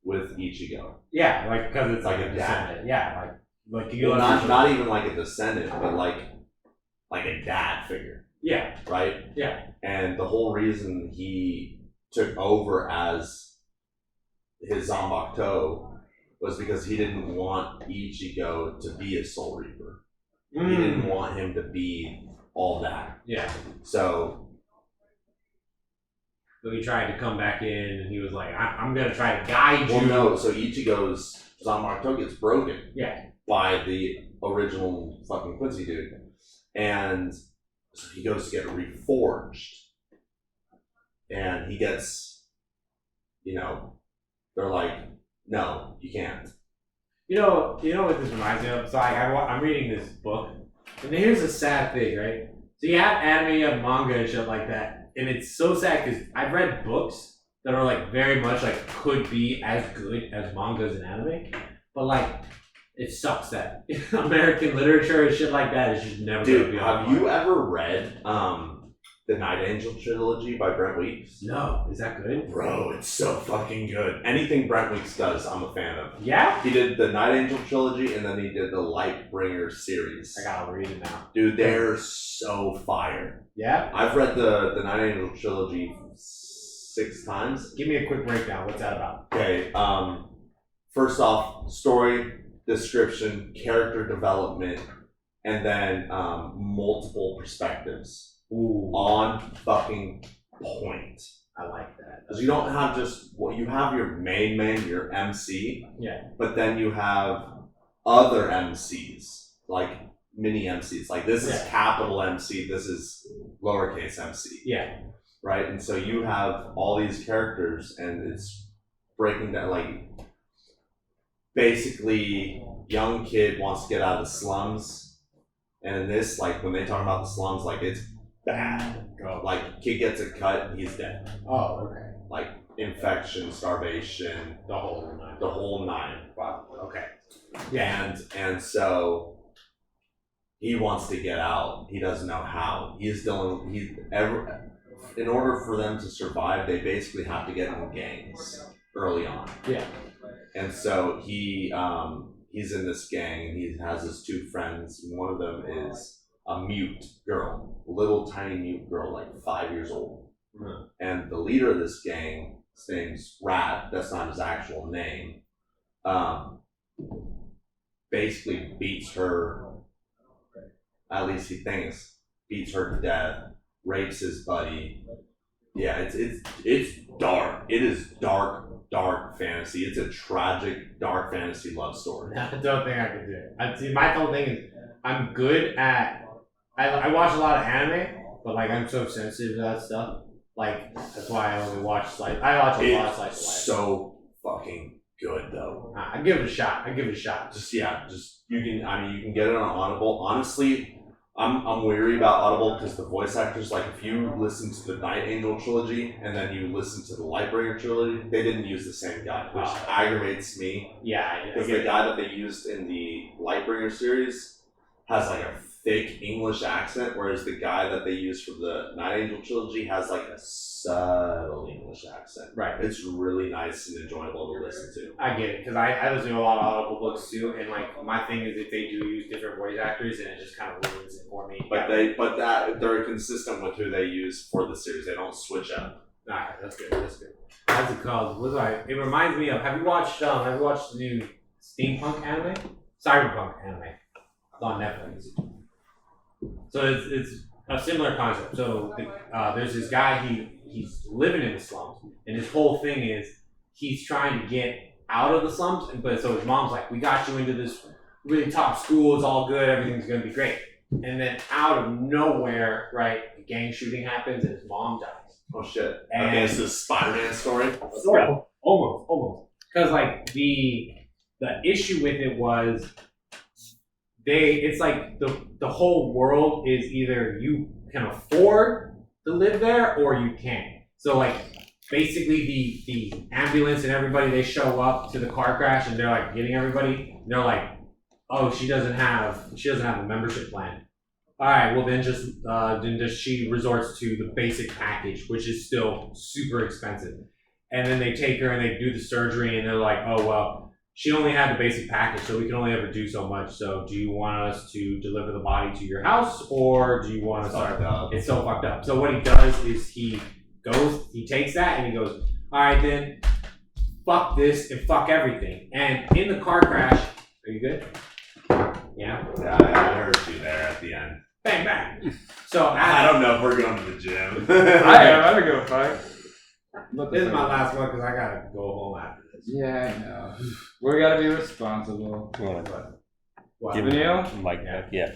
with Ichigo. Yeah, like because it's like a a descendant. Yeah, like you well, not even like a descendant, but like a dad figure. Yeah. Right? Yeah. And the whole reason he took over as his Zanbakuto was because he didn't want Ichigo to be a Soul Reaper. He didn't want him to be all that. Yeah. So he tried to come back in, and he was like, "I'm gonna try to guide you." Well, no. So Ichigo's Zanbakuto gets broken. Yeah. By the original fucking Quincy dude, and so he goes to get it reforged, and he gets, they're like, "No, you can't." You know what this reminds me of? So I'm reading this book, and here's a sad thing, right? So you have anime, you have manga and shit like that, and it's so sad because I've read books that are like very much like could be as good as mangas and anime, but like it sucks that American literature and shit like that is just never gonna be on. Have you ever read the Night Angel trilogy by Brent Weeks? No, is that good? Bro, it's so fucking good. Anything Brent Weeks does, I'm a fan of. Yeah? He did the Night Angel trilogy, and then he did the Lightbringer series. I gotta read it now. Dude, they're so fire. Yeah? I've read the Night Angel trilogy 6 times. Give me a quick breakdown. What's that about? Okay, first off, story, description, character development, and then multiple perspectives. Ooh. On fucking point. I like that. Because you don't have you have your main, your MC. Yeah. But then you have other MCs, like mini MCs. Like this is capital MC, this is lowercase MC. Yeah. Right? And so you have all these characters, and it's breaking down, like, basically, young kid wants to get out of the slums. And in this, like, when they talk about the slums, like, it's bad. Like, kid gets a cut, he's dead. Oh, okay. Like, infection, starvation, the whole nine. The whole nine. Wow. Okay. Yeah. And so he wants to get out. He doesn't know how. In order for them to survive, they basically have to get in gangs early on. Yeah. And so he's in this gang, and he has his 2 friends. One of them is a mute girl, little tiny mute girl, like 5 years old. Mm-hmm. And the leader of this gang, his name's Rat, that's not his actual name, basically beats her, at least he thinks, beats her to death, rapes his buddy. Yeah, it's dark. It is dark fantasy. It's a tragic, dark fantasy love story. I don't think I could do it. See, my whole thing is, I'm good at. I watch a lot of anime, but like I'm so sensitive to that stuff. Like that's why I only watch I watch a lot of slice of life. So fucking good though. I give it a shot. Just you can get it on Audible. Honestly, I'm weary about Audible because the voice actors, like if you listen to the Night Angel trilogy and then you listen to the Lightbringer trilogy, they didn't use the same guy, which aggravates me. Yeah, Because the guy that they used in the Lightbringer series has like a thick English accent, whereas the guy that they used for the Night Angel trilogy has like a subtle English accent. Right. It's really nice and enjoyable to listen to. I get it, because I listen to a lot of Audible books too, and like my thing is if they do use different voice actors, and it just kind of ruins it for me. But they're consistent with who they use for the series. They don't switch up. Alright, that's good. What's it called? It reminds me of. Have you watched the new steampunk anime? Cyberpunk anime. It's on Netflix. So it's a similar concept. So there's this guy. He's living in the slums, and his whole thing is he's trying to get out of the slums. But so his mom's like, "We got you into this really top school. It's all good. Everything's gonna be great." And then out of nowhere, right, a gang shooting happens, and his mom dies. Oh shit! And okay, it's this Spider-Man story. Sort of, almost, because like the issue with it was it's like the whole world is either you can afford to live there or you can't. So like basically the ambulance and everybody, they show up to the car crash and they're like getting everybody. And they're like, oh, she doesn't have a membership plan. All right, well then just she resorts to the basic package, which is still super expensive. And then they take her and they do the surgery and they're like, oh well, she only had the basic package, so we can only ever do so much. So do you want us to deliver the body to your house, or do you want to It's so fucked up. So what he does is he takes that and he goes, all right then, fuck this and fuck everything. And in the car crash, are you good? Yeah? Yeah, I heard you there at the end. Bang, bang. So I don't know if we're going to the gym. I don't give a fuck. This is my last one because I gotta go home after this. Yeah, I know. We gotta be responsible. What? Give Neil? Mike, yeah.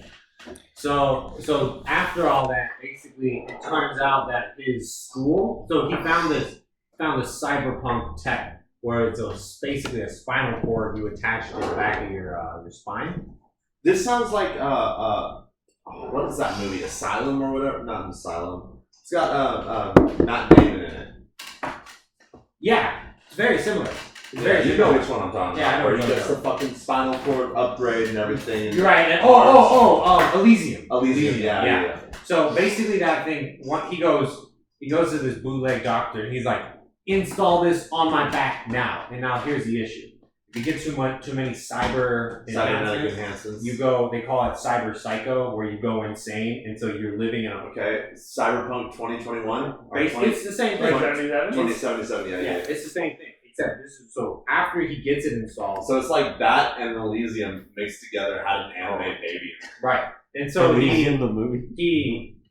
So after all that, basically, it turns out that his school. So he found this cyberpunk tech where it's basically a spinal cord you attach to the back of your spine. This sounds like what is that movie? Asylum or whatever? Not Asylum. It's got Matt Damon in it. Yeah, it's very similar. It's Yeah, very you similar. know which one I'm talking Yeah, I about. know Where which he one gets you're the fucking spinal cord upgrade and everything. You're right. And, Elysium. Elysium, yeah. So basically, that thing. He goes to this bootleg doctor, and he's like, "Install this on my back now." And now here's the issue: if you get too many cyber enhancements, you go. They call it cyber psycho, where you go insane, and so you're living in a. Okay, Cyberpunk 2021. It's the same thing. 2077. Yeah, it's the same thing. Except this is so after he gets it installed. So it's like that and Elysium mixed together had an anime baby. Right. And so Elysium, the movie.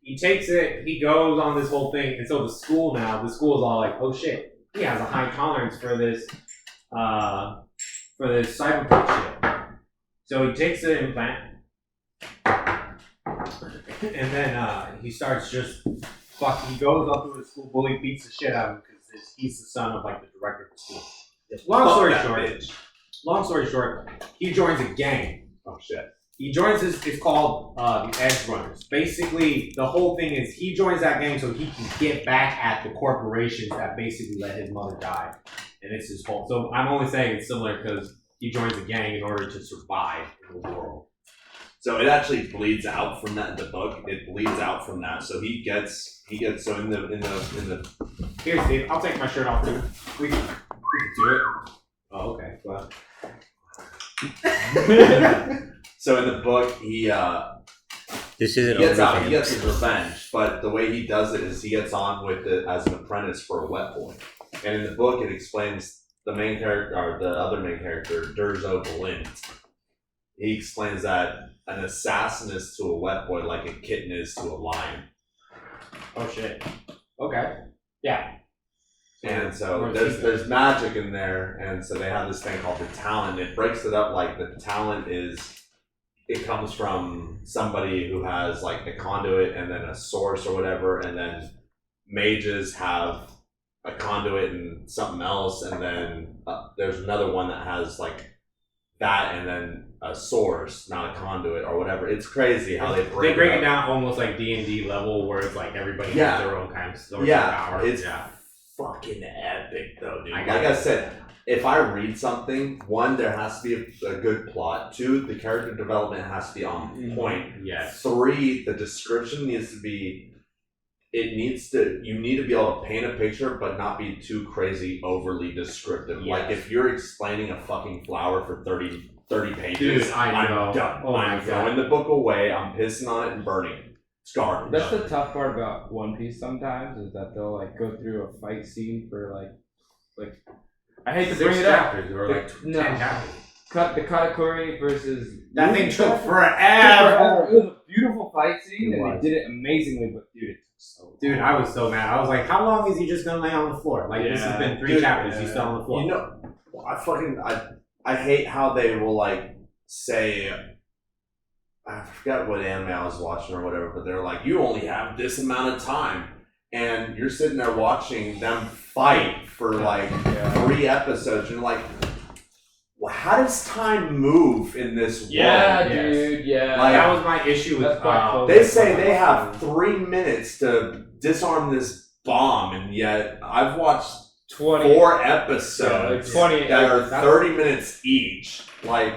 he takes it, he goes on this whole thing, and so the school is all like, oh shit, he has a high tolerance for this cyberpunk shit. So he takes the implant, and then he starts just he goes up to the school bully, beats the shit out of him because he's the son of like the director of the school. Long story short, he joins a gang. Oh shit. He joins it's called the Edge Runners. Basically, the whole thing is he joins that gang so he can get back at the corporations that basically let his mother die. And it's his whole. So I'm only saying it's similar because he joins a gang in order to survive in the world. So it actually bleeds out from that in the book. It bleeds out from that. So he gets so in the. Here, Steve. I'll take my shirt off too. We can do it. Oh, okay. Well. So in the book, he gets his revenge, but the way he does it is he gets on with it as an apprentice for a wet boy. And in the book, it explains the main character, or the other main character, Durzo Balint. He explains that an assassin is to a wet boy like a kitten is to a lion. Oh shit. Okay. Yeah. And so there's magic in there, and so they have this thing called the talent. It breaks it up like the talent it comes from somebody who has like a conduit and then a source or whatever, and then mages have a conduit and something else, and then there's another one that has like that, and then a source, not a conduit or whatever. It's crazy how they break it down almost like D&D level where it's like everybody has their own kind of source of power. It's fucking epic though, dude. Like I said, if I read something, one, there has to be a good plot. Two, the character development has to be on point. Yes. Three, the description needs to be. You need to be able to paint a picture, but not be too crazy, overly descriptive. Yes. Like if you're explaining a fucking flower for 30 pages, dude, I'm done. Oh I'm throwing the book away. I'm pissing on it and burning it. It's garbage. That's the tough part about One Piece. Sometimes is that they'll like go through a fight scene for like I hate to bring it up. Or like 10 chapters. The Katakuri versus that thing took forever. It was a beautiful fight scene, and they did it amazingly. But dude, it took so long. Dude, I was so mad. I was like, how long is he just gonna lay on the floor? Like this has been 3 chapters. He's still on the floor. You know, I hate how they will like say. I forgot what anime I was watching or whatever, but they're like, you only have this amount of time. And you're sitting there watching them fight for like 3 episodes. And you're like, well, how does time move in this world? Yeah, dude, yeah. Like, that was my issue with they say they have 3 minutes to disarm this bomb, and yet I've watched 4 episodes that are 30 minutes each. Like,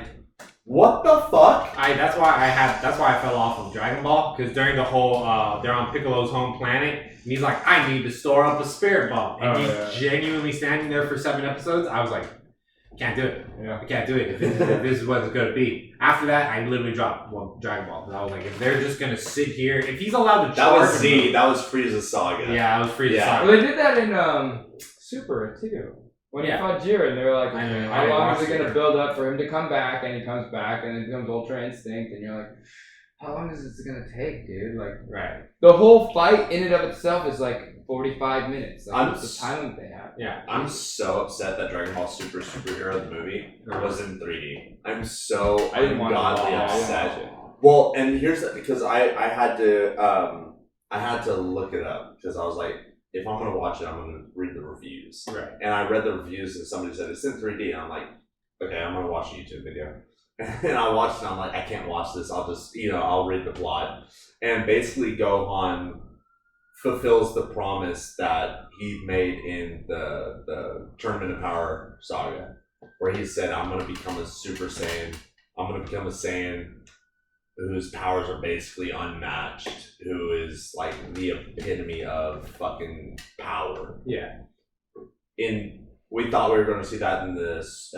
what the fuck? That's why I fell off of Dragon Ball, because during the whole they're on Piccolo's home planet and he's like, I need to store up a spirit bomb, and he's genuinely standing there for 7 episodes. I was like, can't do it. I can't do it if this is what it's gonna be. After that, I literally dropped Dragon Ball, because I was like, if they're just gonna sit here, if he's allowed to charge, that was Frieza's saga. Yeah, that was Frieza's saga. Well, they did that in Super too. When he fought Jiren, they were like, how long is it going to build up for him to come back? And he comes back, and it becomes Ultra Instinct, and you're like, how long is this going to take, dude? Like, the whole fight in and of itself is like 45 minutes. Like, the time limit they have. Yeah. I'm so upset that Dragon Ball Superhero, the movie, was in 3D. I'm so ungodly upset. Well, and here's that, because I had to look it up, because I was like, if I'm going to watch it, I'm going to read the reviews. Right. And I read the reviews, and somebody said it's in 3D. And I'm like, okay, I'm going to watch a YouTube video. And I watched it, and I'm like, I can't watch this. I'll just, I'll read the plot. And basically, Gohan fulfills the promise that he made in the Tournament of Power saga, where he said, I'm going to become a Super Saiyan. I'm going to become a Saiyan whose powers are basically unmatched, who is like the epitome of fucking power. Yeah. We thought we were going to see that in this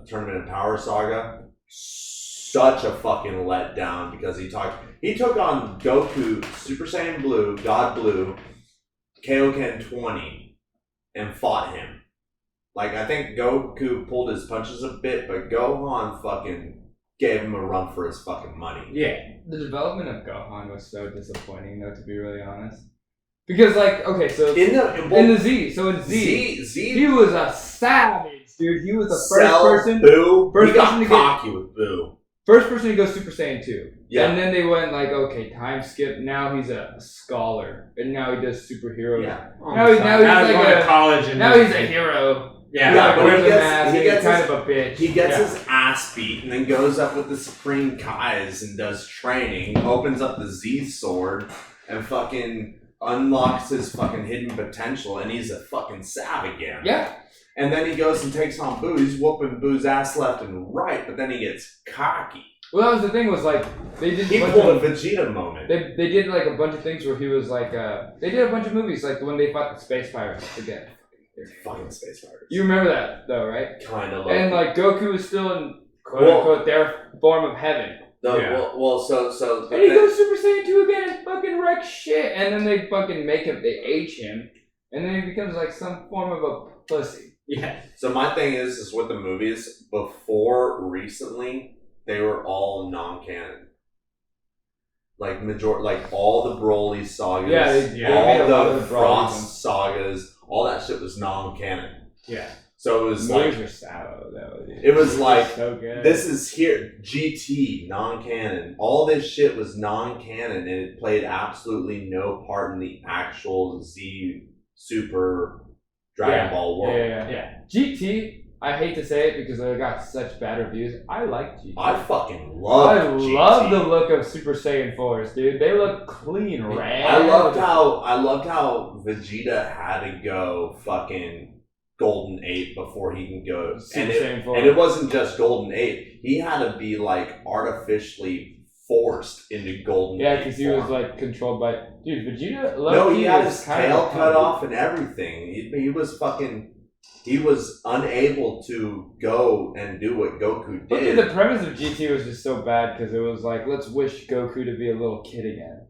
Tournament of Power saga. Such a fucking letdown, because he took on Goku, Super Saiyan Blue, God Blue, Kaioken 20, and fought him. Like, I think Goku pulled his punches a bit, but Gohan fucking gave him a run for his fucking money. Yeah. The development of Gohan was so disappointing, though, to be really honest. Because, like, okay, so in the Z, he was a savage, dude. He was the first person. Boo. First he got person to cocky with Boo. First person to go Super Saiyan 2. Yeah. And then they went like, okay, time skip. Now he's a scholar, and now he does superheroes. Yeah. Now he's like a college, and now he's a hero. Yeah, but he gets kind of a bitch. He gets his ass beat, and then goes up with the Supreme Kais and does training, opens up the Z sword, and fucking unlocks his fucking hidden potential, and he's a fucking sav again. Yeah. And then he goes and takes on Boo. He's whooping Boo's ass left and right, but then he gets cocky. Well, that was the thing, was like, they did... He pulled a Vegeta moment. They did like a bunch of things where he was like, they did a bunch of movies, like when they fought the space pirates again. Fucking space pirates. You remember that, though, right? Kind of. And like Goku is still in quote-unquote their form of heaven. So And he goes Super Saiyan 2 again and fucking wrecks shit. And then they fucking they age him. And then he becomes like some form of a pussy. Yeah. So my thing is with the movies, before recently, they were all non-canon. Like all the Broly sagas, all the Frost sagas, all that shit was non-canon. Yeah. So it was movies were sallow though, dude. It was like so good. This is here GT non-canon. All this shit was non-canon, and it played absolutely no part in the actual Z Super Dragon Ball world. Yeah. GT I hate to say it because they got such bad reviews. I like GT. I fucking love GT. love the look of Super Saiyan 4s, dude. They look clean red. I loved how Vegeta had to go fucking Golden 8 before he can go. Super Saiyan 4. And it wasn't just Golden 8. He had to be like artificially forced into Golden 8. Yeah, because he was like controlled by. Dude, Vegeta. No, he had his tail cut off and everything. He was fucking. He was unable to go and do what Goku But did. dude, the premise of GT was just so bad because it was like, let's wish Goku to be a little kid again.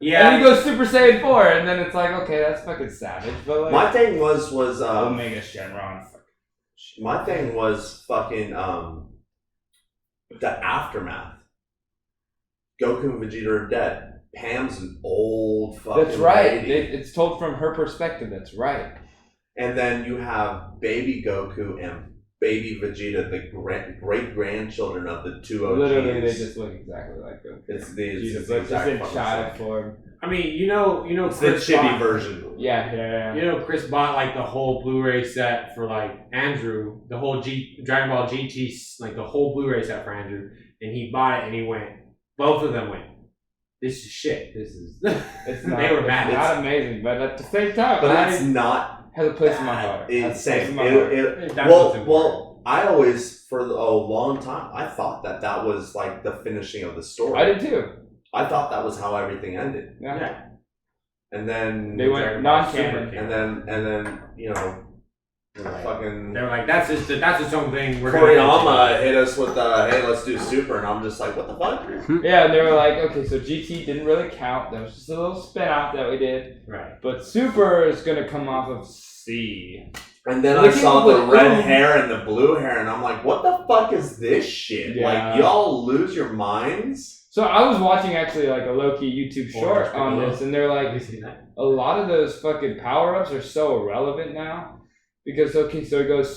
Yeah. And he goes Super Saiyan 4, and then it's like, okay, that's fucking savage. But like, My thing was Omega Shenron. my thing was fucking the aftermath. Goku and Vegeta are dead. Pam's an old fucking That's right. lady. It's told from her perspective. That's right. And then you have baby Goku and baby Vegeta, the great grandchildren of the two OGs. Literally, they just look exactly like Goku. It's the Vegeta, it's but the just exact in fucking child same. form. I mean, you know, It's the Chris chibi bought- version. Yeah. You know, Chris bought like the whole Blu-ray set for like Andrew, the whole Dragon Ball GT, like the whole Blu-ray set for Andrew, and he bought it and he went. Both of them went. This is shit. This is. It's not, They were mad. It's not amazing, but at the same time, But I it's not has a place in my heart. It's Has a place same. in my heart. That's what's important. Well, I always, for a long time, I thought that was like the finishing of the story. I did too. I thought that was how everything ended. Yeah. And then They went Dragon Ball Super non-canon. came and then you know, fucking They were like, that's its own thing. We're Toriyama hit us with hey, let's do Super, and I'm just like, what the fuck? Yeah, and they were like, okay, so GT didn't really count. That was just a little spin off that we did. Right. But Super is gonna come off of C. And then Well, I they saw came the up with- red hair and the blue hair, and I'm like, what the fuck is this shit? Yeah. Like, y'all lose your minds? So I was watching actually like a low-key YouTube short Orange on Piccolo. this, and they're Have like, you seen that? a lot of those fucking power-ups are so irrelevant now. Because, okay, so it goes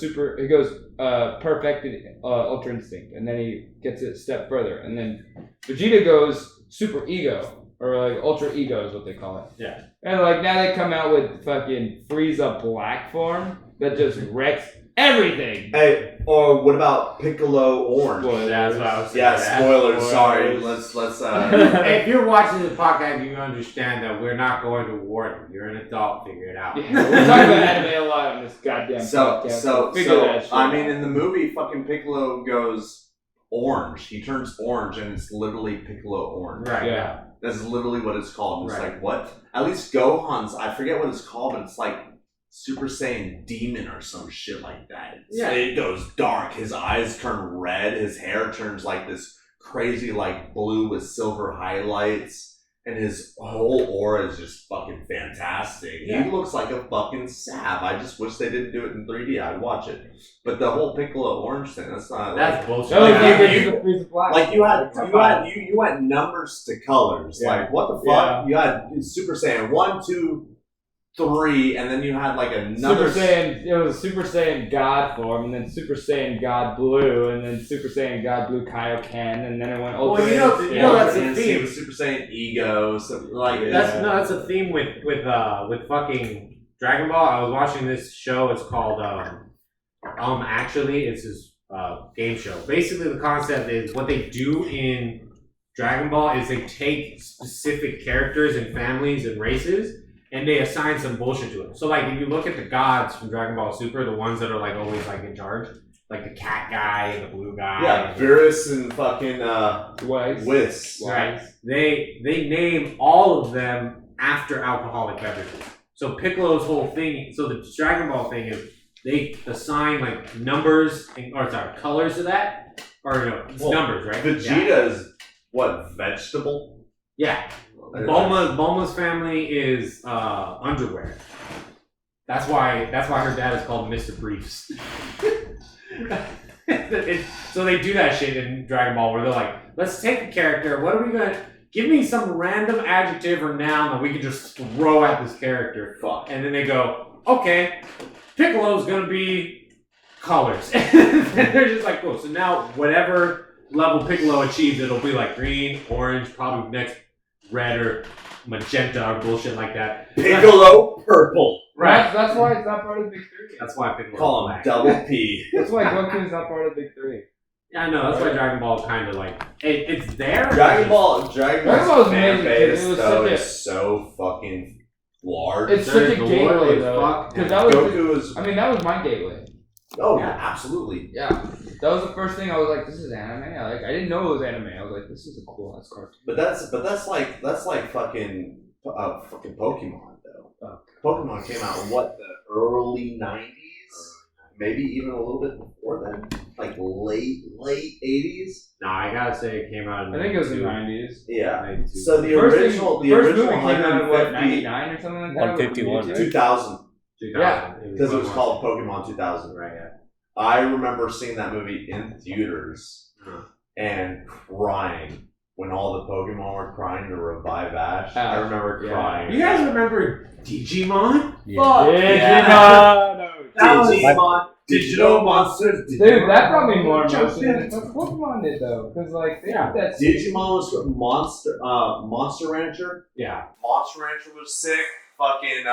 perfected Ultra Instinct, and then he gets it a step further, and then Vegeta goes Super Ego, or like Ultra Ego is what they call it. Yeah. And like now they come out with fucking Frieza Black form that just wrecks everything. Hey, or what about Piccolo Orange? Spoilers. That's what I was saying. Yeah, That's spoilers. spoilers. Sorry, let's. Hey, if you're watching this podcast, you understand that we're not going to warn you. You're an adult. Figure it out. Yeah, we're talking about anime a lot on this goddamn podcast. So, figure that shit I mean, out. in the movie, fucking Piccolo goes orange. He turns orange, and it's literally Piccolo Orange. Right. Yeah. That's literally what it's called. It's Right. like, what? At least Gohan's, I forget what it's called, but it's like Super Saiyan Demon or some shit like that. Yeah. It goes dark. His eyes turn red. His hair turns like this crazy, like blue with silver highlights. And his whole aura is just fucking fantastic. Yeah. He looks like a fucking sab. I just wish they didn't do it in 3D. I'd watch it. But the whole Piccolo Orange thing, that's not That's bullshit. That was like, like you- the Frieza Black. like you had numbers to colors. Yeah. Like what the fuck? You had Super Saiyan 1, 2, 3, and then you had like another Super Saiyan, it was Super Saiyan God form, and then Super Saiyan God Blue, and then Super Saiyan God Blue Kaioken, and then it went Ultra Well, you know Instinct. that's the and theme. it was Super Saiyan Ego. So like That's a theme with fucking Dragon Ball. I was watching this show. It's called actually it's this game show. Basically, the concept is what they do in Dragon Ball is they take specific characters and families and races, and they assign some bullshit to them. So like if you look at the gods from Dragon Ball Super, the ones that are like always like in charge, like the cat guy and the blue guy. yeah, Beerus and fucking Twice. Whis. Right. They name all of them after alcoholic beverages. So Piccolo's whole thing, so the Dragon Ball thing is they assign like numbers colors to that, or no, it's Well, numbers, right? Vegeta is what, vegetable? Yeah. Bulma's family is underwear. That's why her dad is called Mr. Briefs. So they do that shit in Dragon Ball where they're like, let's take a character, what are we gonna give me some random adjective or noun that we can just throw at this character. Fuck. And then they go, okay, Piccolo's gonna be colors. And they're just like, cool. So now whatever level Piccolo achieves, it'll be like green, orange, probably next red or magenta or bullshit like that. Piccolo purple. Right. That's why it's not part of the big three. That's why Piccolo Call him black. double P. That's why Goku's not part of the big three. Yeah, I know. That's why Dragon Ball kind of like it's there. Dragon Ball's Ball's fan amazing, base it was though such a- is so fucking large. It's such a There's the gateway loyal though, fuck, because yeah. that was. Goku is. I mean, that was my gateway. Oh yeah, absolutely. Yeah, that was the first thing I was like, "This is anime." I didn't know it was anime. I was like, "This is a cool ass cartoon." But that's like fucking Pokemon though. Oh. Pokemon came out in what, the early '90s, maybe even a little bit before then, like late '80s. No, I gotta say it came out in I think it was the 92. '90s. Yeah. 92. So the First original movie came out in 150 what, '99 or something like that. 151, right? 2000 2000. Yeah, because it was called Pokemon 2000. Right. Yeah. I remember seeing that movie in theaters Huh. and crying when all the Pokemon were crying to revive Ash. I Ash, remember yeah. crying. You guys remember Digimon? Yeah. Digimon, digital monsters. Dude, that brought me more emotion. That's what Pokemon did though, because like they had that. Digimon was Monster Rancher. Yeah. Monster Rancher was sick. Fucking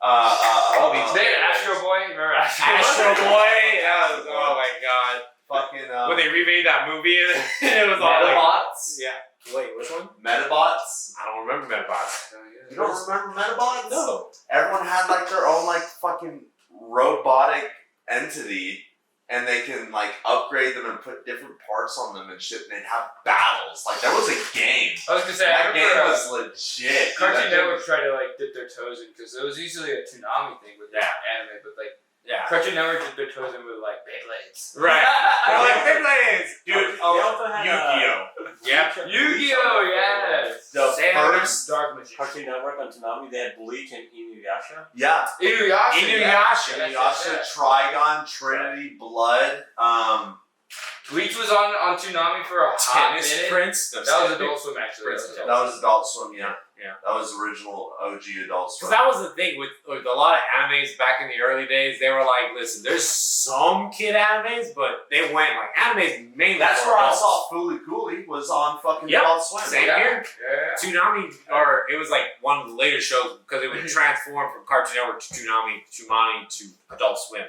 Astro Boy, remember Astro Boy? Yeah. Oh my god. Fucking When they remade that movie and it was all like, Metabots. yeah. Wait, which one? Metabots. I don't remember Metabots. You don't remember Metabots? No. Everyone had like their own like fucking robotic entity, and they can like upgrade them and put different parts on them and shit. And they'd have battles. Like there was a game. I was gonna say, I That game remember was legit. dude. Cartoon That game Network tried to like dip their toes in because it was usually a Toonami thing with anime, but like Yeah. Cartoon Network dipped their toes in with like Beyblades. Right. I like Beyblades, dude. They also had Yu-Gi-Oh. Yeah. Yu-Gi-Oh! Yes. The Sailor first Dark Magician. Cartoon Network on Toonami, they had Bleach and Inuyasha. Yeah. Inuyasha. Inuyasha. Inuyasha, Trigon, Trinity, Blood. Bleach was on Toonami for a hot minute. Prince. That was Adult Swim actually. Prince. That was Adult Swim, yeah. Yeah. That was original OG Adult Swim. Because that was the thing with a lot of animes back in the early days. They were like, listen, there's some kid animes, but they went like animes mainly. That's for where I adults. saw Fooly Cooley was on fucking Yep. Adult Swim. Same Yeah. here. Yeah. Toonami, or it was like one of the later shows because it would transform from Cartoon Network to Toonami to Adult Swim.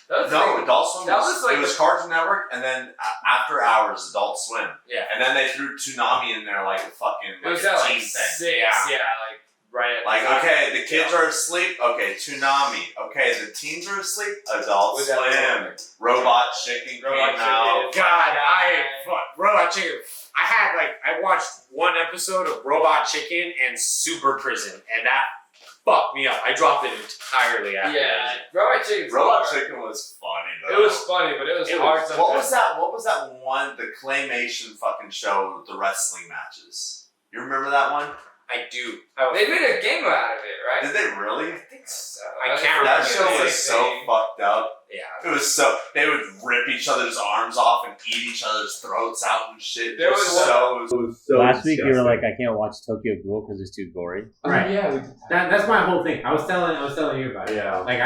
That was No, Adult Swim that was, was like it was the- Cartoon Network, and then After Hours Adult Swim. Yeah. And then they threw Toonami in there like a fucking It was like at a like teen 6, thing. yeah, like right at Like, okay, the kids are asleep. Okay, Toonami. Okay, the teens are asleep. Adult With that Swim. Robot Chicken Robot came out. Chicken. God, Robot Chicken. I watched one episode of Robot Chicken and Super Prison, and that fucked me up. I dropped it entirely after Yeah, that. Robot Chicken's Robot hard. Chicken was funny though. It was funny, but it was It hard was- sometimes. What was that one? The claymation fucking show with the wrestling matches. You remember that one? I do. They made a game out of it, right? Did they really? I think so. I think can't That remember. show it's was the so same thing. fucked up. Yeah. It was so they would rip each other's arms off and eat each other's throats out and shit. There It was so Last week you were disgusting. like, I can't watch Tokyo Ghoul because it's too gory. Right. Yeah. That's my whole thing. I was telling you about it. Yeah. Like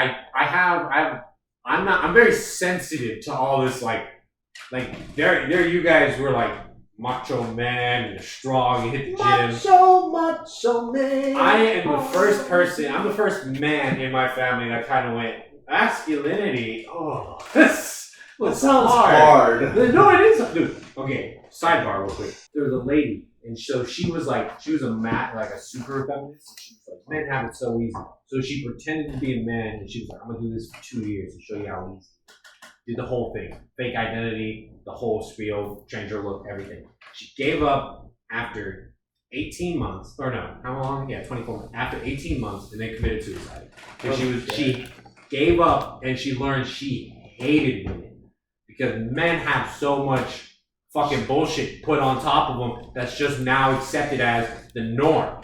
I'm very sensitive to all this like there you guys were like macho man and you're strong, you hit the gym. Macho man. I am the first person, I'm the first man in my family that kind of went, masculinity, oh, this sounds hard. No, it is. Dude, okay, sidebar real quick. There was a lady, and so she was a super feminist, and she was like, men have it so easy. So she pretended to be a man, and she was like, I'm gonna do this for 2 years and show you how easy. Did the whole thing, fake identity, the whole spiel, change her look, everything. She gave up after 18 months, or no, how long? Yeah, 24 months. After 18 months, and then committed suicide. And she gave up, and she learned she hated women because men have so much fucking bullshit put on top of them that's just now accepted as the norm.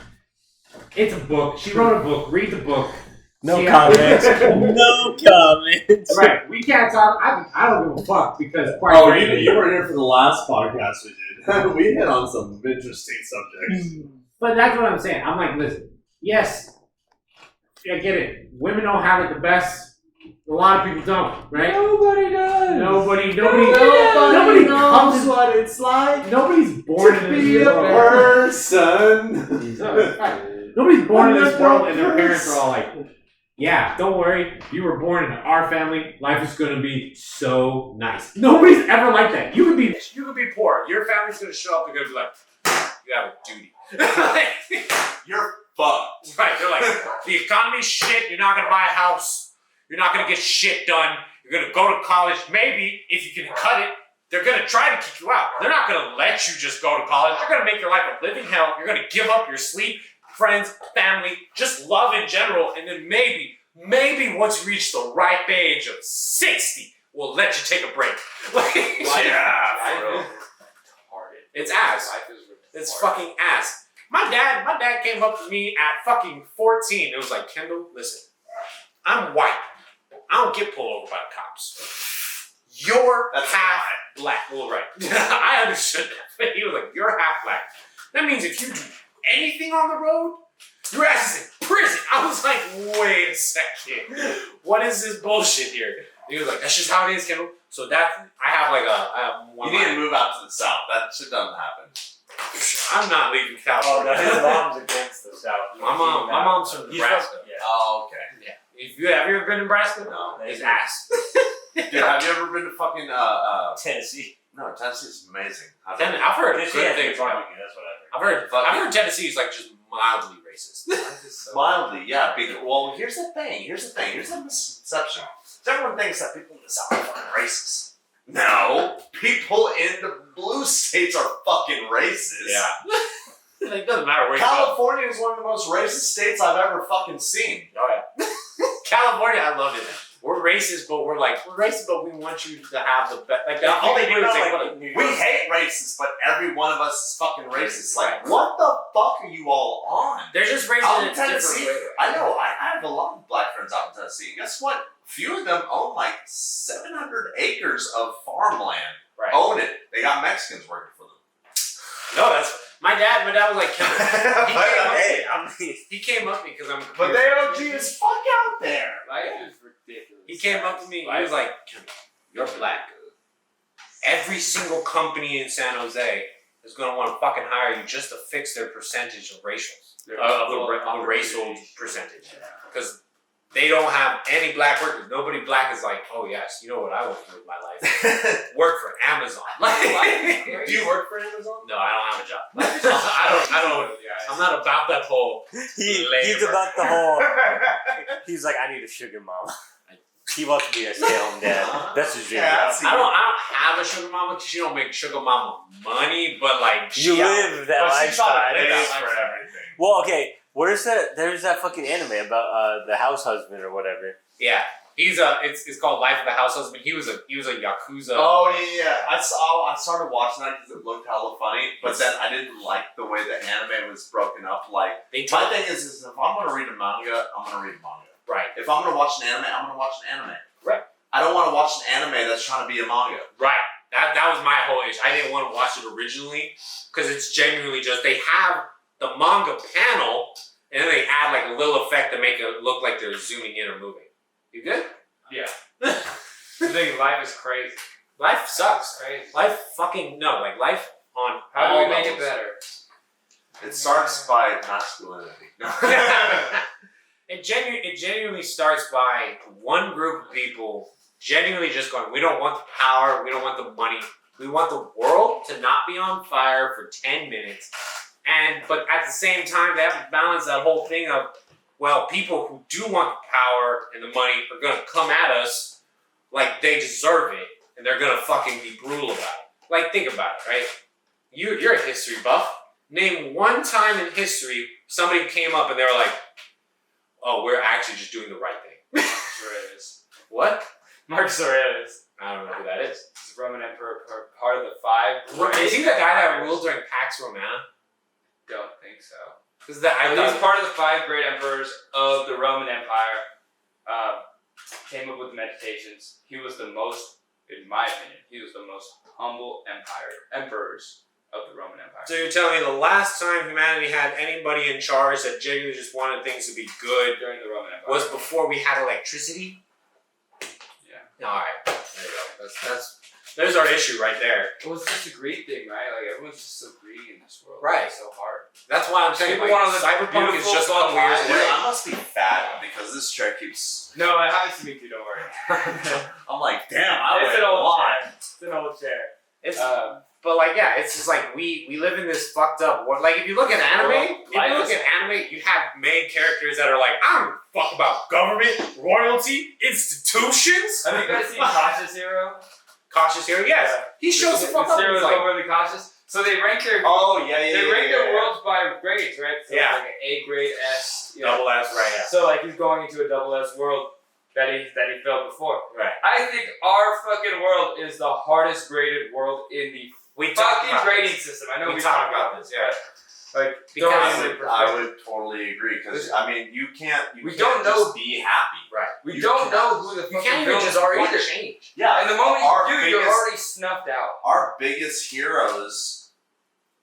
It's a book. She wrote a book. Read the book. No See how- comments. No comments. Right, we can't talk. I don't give a fuck because quite Oh, frankly, you were here for the last podcast we did. We hit on some interesting subjects. But that's what I'm saying. I'm like, listen, yes, I get it. Women don't have it the best. A lot of people don't, right? Nobody does. Nobody Nobody knows comes. what it's like Nobody's born to in be this a world. person. Nobody's born in this I'm world, a and their parents person. are all like, "Yeah, don't worry. You were born in our family. Life is gonna be so nice." Nobody's ever like that. You could be poor. Your family's gonna show up. They're gonna be like, "You have a duty." You're fucked. Right? They're like, "The economy's shit. You're not gonna buy a house. You're not gonna get shit done. You're gonna go to college. Maybe if you can cut it, they're gonna try to kick you out. They're not gonna let you just go to college. They're gonna make your life a living hell. You're gonna give up your sleep, friends, family, just love in general, and then maybe once you reach the ripe age of 60, we'll let you take a break." Like, Yeah, for real. it's ass. Life is It's fucking ass. My dad came up to me at fucking 14. It was like, "Kendall, listen, I'm white. I don't get pulled over by the cops. You're half black." Well, right. I understood that. But he was like, "You're half black. That means if you do anything on the road, your ass is in prison." I was like, "Wait a second. What is this bullshit here?" And he was like, "That's just how it is, Kendall." So I have one. You need to move out to the south. That shit doesn't happen. I'm not leaving Oh, California. no, his mom's against the South. My mom's from He's Nebraska. Yeah. Oh, okay. Yeah. Have you ever been to Nebraska? No. It's ass. Dude, have you ever been to fucking Tennessee. No, Tennessee's amazing. I've I've heard Tennessee good has things good about it. barbecue, that's what I've heard. I've heard Tennessee is like just mildly racist. Mildly, yeah. Well, here's the thing. Here's the misconception. Everyone thinks that people in the South are fucking racist. No, people in the blue states are fucking racist. Yeah. It doesn't matter where you go. California is one of the most racist states I've ever fucking seen. Oh yeah. California, I love it. We're racist, but we're racist, but we want you to have the best. Like all they do is say, We hate racists, but every one of us is fucking racist. Like, what the fuck are you all on? they're just Out racist in in a different Tennessee, way. I know. I have a lot of black friends out in Tennessee. Guess what? A few of them own like 700 acres of farmland. Right. Own it. They got Mexicans working for them. No, that's my dad. My dad was like, he came up to me because I'm. But they OG as fuck out there. Life is ridiculous. He came up to me. He was like, "You're black. Every single company in San Jose is going to want to fucking hire you just to fix their percentage of racials, of the racial percentage, because they don't have any black workers. Nobody black is like, oh yes, you know what I want to do with my life? Work for Amazon. Do you work for Amazon? No, I don't have a job. I don't. I'm not about that whole. He's about the whole. He's like, I need a sugar mama. He wants to be a stay-at-home dad. That's his dream. Yeah, job. I don't have a sugar mama because she don't make sugar mama money, but like You live that lifestyle. Live that life for everything. Well, okay. Where's that? There's that fucking anime about the house husband or whatever. Yeah, it's called Life of the House Husband. He was a yakuza. Oh yeah. I started watching that because it looked hella funny, but then I didn't like the way the anime was broken up. Like my thing is if I'm gonna read a manga, I'm gonna read a manga. Right. If I'm gonna watch an anime, I'm gonna watch an anime. Right. I don't want to watch an anime that's trying to be a manga. Right. That was my whole issue. I didn't want to watch it originally because it's genuinely just they have the manga panel and then they add like a little effect to make it look like they're zooming in or moving. You good? Yeah. I think life is crazy. Life sucks. Crazy. Life fucking no. Like life on How do all we make it levels. better? It starts by masculinity. It genuinely starts by one group of people genuinely just going, we don't want the power, we don't want the money, we want the world to not be on fire for 10 minutes. But at the same time, they have to balance that whole thing of, well, people who do want the power and the money are going to come at us like they deserve it, and they're going to fucking be brutal about it. Like, think about it, right? You're a history buff. Name one time in history somebody came up and they were like, oh, we're actually just doing the right thing. Marcus Aurelius. What? Marcus Aurelius. I don't know who that is. He's the Roman emperor, part of the five. Is he the guy that ruled during Pax Romana? Don't think so. Because I He was thought part of the five great emperors of the Roman Empire. Came up with meditations. He was the most, in my opinion, he was the most humble emperors of the Roman Empire. So you're telling me the last time humanity had anybody in charge that genuinely just wanted things to be good During the Roman Empire. was before we had electricity? All right, there you go. There's our issue right there. Well, it's just a greed thing, right? Like everyone's just so greedy in this world. Right. It's so hard. That's why I'm saying People wanna live Cyberpunk is beautiful just a couple years lives. Dude, away. I must be fat because this chair keeps. No, it happens to me too. Don't worry. I'm like, damn, I It's went an old wide. chair. It's an old chair. It's But like it's just like we live in this fucked up world. Like if you look at anime, you have main characters that are like, I don't fuck about government, royalty, institutions. have you guys seen Cautious Hero? Cautious Hero, yes. He shows the fuck up. Heroes He's like, overly cautious. So they rank their Oh yeah. they rank their worlds by grades, right? So Yeah. it's like an A grade, S. You know. double S, right? Yeah. So like he's going into a double S world that he failed before. Right. I think our fucking world is the hardest graded world in the We talked fucking about grading this. system. I know We we talked talked about about this, this, yeah. but like Because- I would totally agree because I mean you can't We can't don't know- just be happy. Right. we You don't cannot- know who the You fucking can't even villains just already are. change. Yeah. And the moment our you do, you're biggest- already snuffed out. Our biggest heroes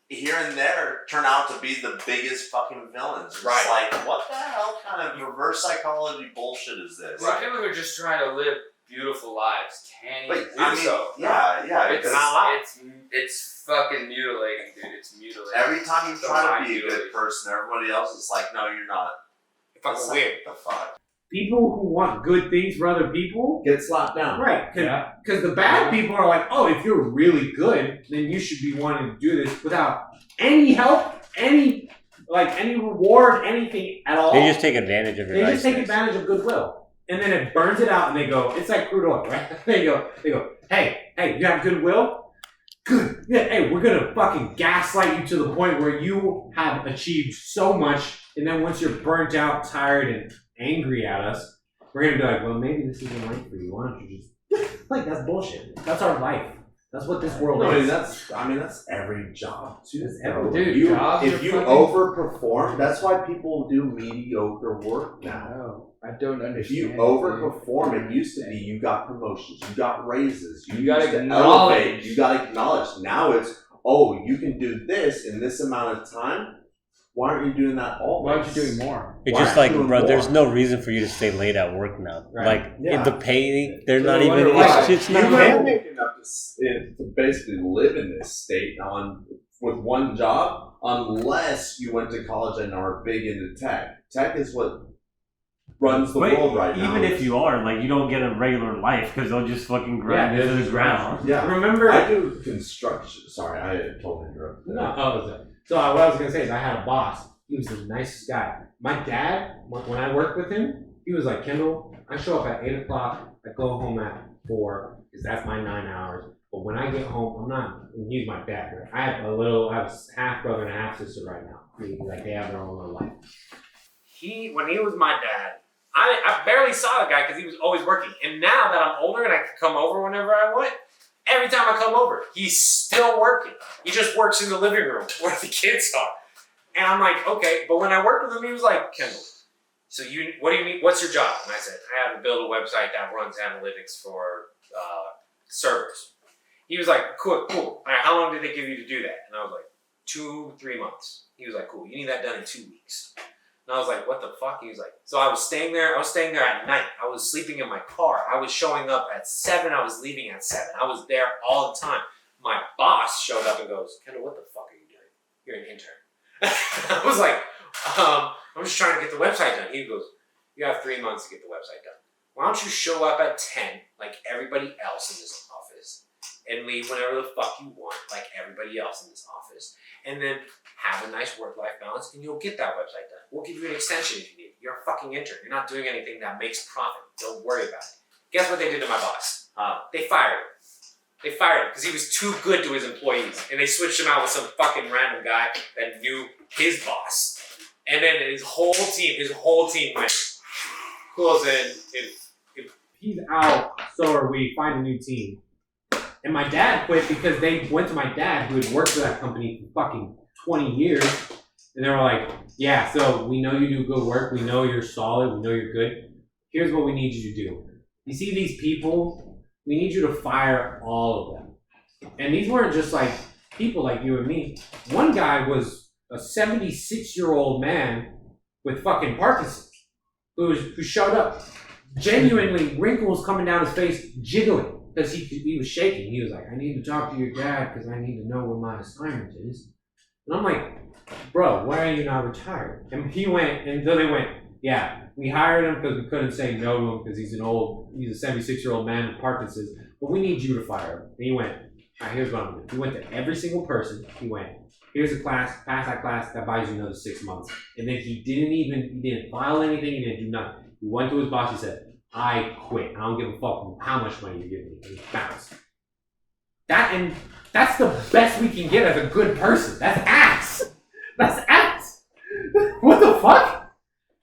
here and there turn out to be the biggest fucking villains. It's Right. like, what the hell kind of reverse psychology bullshit is this? These people who are just trying to live beautiful lives can't But even do I mean, so. yeah, It's because not allowed. it's fucking mutilating, dude. It's mutilating. every time you So try to mind be a good mutilation. person, everybody else is like, no, you're not. Fucking It's weird. like, the fuck? People who want good things for other people, Get slapped down. right? Because the bad people are like, oh, if you're really good, then you should be wanting to do this without any help, any reward, anything at all. They just take advantage of your They just take niceness. advantage of goodwill, and then it burns it out, and they go, it's like crude oil, right? They go, hey, you have goodwill? Good. Yeah, hey, we're gonna fucking gaslight you to the point where you have achieved so much, and then once you're burnt out, tired, and angry at us, we're gonna be like, well, maybe this isn't right for you. Why don't you just like that's bullshit. That's our life. That's what this world No, is. I mean that's every job too. That's every- though. dude, jobs if are you fucking- overperform, that's why people do mediocre work now. No, I don't understand. If you dude. overperform, it used to be you got promotions, you got raises, You gotta used to acknowledge. elevate, you got acknowledged. Now it's, oh, you can do this in this amount of time. Why aren't you doing that always? Why aren't you doing more? It's Why just aren't like, you doing bro, there's more? no reason for you to stay late at work now. Right. Like, Yeah. the pay, they're So not I even, wonder why. it's You not can make enough to basically live in this state with one job, unless you went to college and are big into tech. Tech is what runs the world right now. Even if you are, like, you don't get a regular life because they'll just fucking grind Yeah, into they'll the ground. yeah, Remember? I do construction. Sorry, I totally interrupted. No, so what I was gonna say is I had a boss. He was the nicest guy. My dad, when I worked with him, he was like, Kendall, I show up at 8 o'clock. I go home at 4 because that's my 9 hours. But when I get home, I'm not. And he's my dad. Right? I have a half brother and a half sister right now. Like they have their own little life. When he was my dad, I barely saw the guy because he was always working. And now that I'm older and I can come over whenever I want, every time I come over, he's still working. He just works in the living room where the kids are. And I'm like, okay. But when I worked with him, he was like, Kendall, so what do you mean? What's your job? And I said, I have to build a website that runs analytics for servers. He was like, cool. All right, how long did they give you to do that? And I was like, 2-3 months. He was like, cool. You need that done in 2 weeks. And I was like, what the fuck? He was like, so I was staying there at night. I was sleeping in my car. I was showing up at 7. I was leaving at 7. I was there all the time. My boss showed up and goes, Kendall, what the fuck are you doing? You're an intern. I was like, I'm just trying to get the website done. He goes, you have 3 months to get the website done. Why don't you show up at 10 like everybody else in this office and leave whenever the fuck you want like everybody else in this office, and then have a nice work-life balance and you'll get that website done. We'll give you an extension if you need it. You're a fucking intern. You're not doing anything that makes profit. Don't worry about it. Guess what they did to my boss? They fired him. They fired him because he was too good to his employees, and they switched him out with some fucking random guy that knew his boss. And then his whole team went, who else in? If he's out, so are we. Find a new team. And my dad quit because they went to my dad, who had worked for that company for fucking 20 years, and they were like, yeah, so we know you do good work. We know you're solid. We know you're good. Here's what we need you to do. You see these people? We need you to fire all of them. And these weren't just like people like you and me. One guy was a 76-year-old man with fucking Parkinson's who showed up genuinely wrinkles coming down his face, jiggling because he was shaking. He was like, "I need to talk to your dad because I need to know what my assignment is." And I'm like, "Bro, why are you not retired?" And he went, and then they went, "Yeah, we hired him because we couldn't say no to him because he's a 76-year-old man with Parkinson's, but we need you to fire him." And he went, "All right, here's what I'm doing." He went to every single person. He went, "Here's a class, pass that class, that buys you another 6 months." And then he didn't file anything, he didn't do nothing. He went to his boss, he said, "I quit. I don't give a fuck how much money you're giving me." And he bounced. That's the best we can get as a good person. That's ass. That's ass. What the fuck?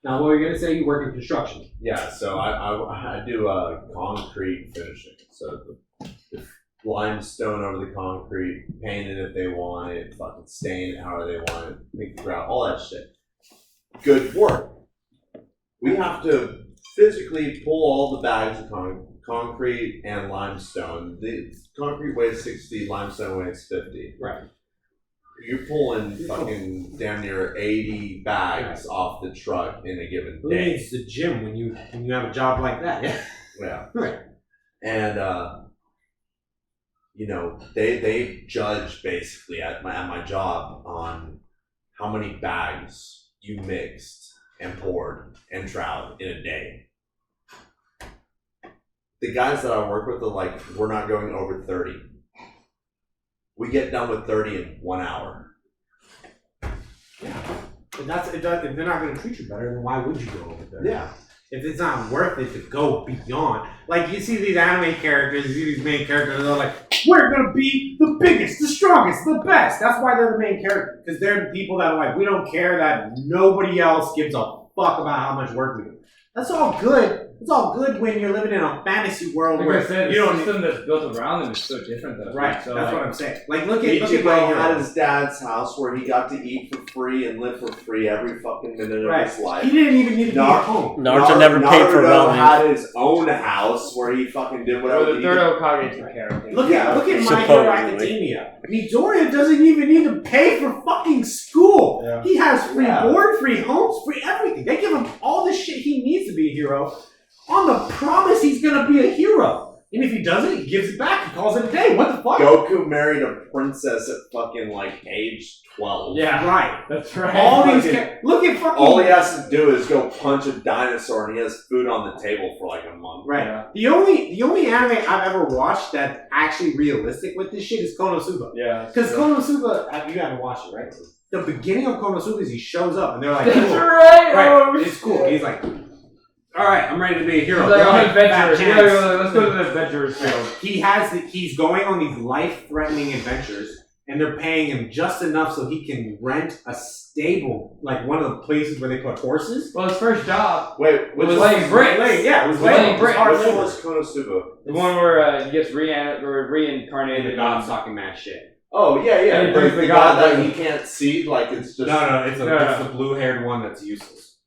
Now, what were you gonna say? You work in construction. Yeah, so I do concrete finishing. So the limestone over the concrete, paint it if they want it, fucking stain it however they want it, make the grout, all that shit. Good work. We have to physically pull all the bags of concrete and limestone. The concrete weighs 60, limestone weighs 50. Right. You're pulling fucking damn near 80 bags off the truck in a given Who day. needs the gym when you have a job like that? Yeah. Yeah. Right. And they judge basically at my job on how many bags you mixed and poured and troweled in a day. The guys that I work with are like, we're not going over 30. We get done with 30 in 1 hour. Yeah. If they're not going to treat you better, then why would you go over there? Yeah. If it's not worth it to go beyond. Like, you see these anime characters, you see these main characters, they're like, "We're going to be the biggest, the strongest, the best." That's why they're the main character. Because they're the people that are like, we don't care that nobody else gives a fuck about how much work we do. That's all good. It's all good when you're living in a fantasy world Like where I said, you the don't system that's built around them is so different though. Right, So that's like, what I'm saying. Like, look at my Ichigo had hero. his dad's house where he got to eat for free and live for free every fucking minute Right. of his life. He didn't even need to be at home. Naruto never paid for Naruto ramen. had his own house where he fucking did whatever the he third did. Hokage took care of him. Look at My Hero Supposedly. Academia. Midoriya doesn't even need to pay for fucking school. Yeah. He has free Yeah. board, free homes, free everything. They give him all the shit he needs to be a hero on the promise he's gonna be a hero. And if he doesn't, he gives it back. He calls it a day. What the fuck? Goku married a princess at fucking like age 12. Yeah, Right. that's right. All these Fucking- look at fucking All he has to do is go punch a dinosaur and he has food on the table for like a month. Right. Yeah. The only anime I've ever watched that's actually realistic with this shit is Konosuba. Yeah. Because Konosuba, you haven't watched it, right? The beginning of Konosuba is he shows up and they're like, That's cool. right. Right. Oh, It's cool. He's like, "All right, I'm ready to be a hero." He's like, Go "I'm ahead, an fat adventurer. chance." Let's go to the adventurer's field." He's going on these life-threatening adventures, and they're paying him just enough so he can rent a stable, like one of the places where they put horses. Well, his first job Wait, which was one? laying bricks. Yeah, it was Laying labor. It was bricks. hard Which one labor. was Konosuba? The one where he gets And reincarnated. the gods talking mad shit. Oh, yeah. And he brings the the guy god that back. he can't see, like it's just... No, it's No. it's the blue-haired one that's useless.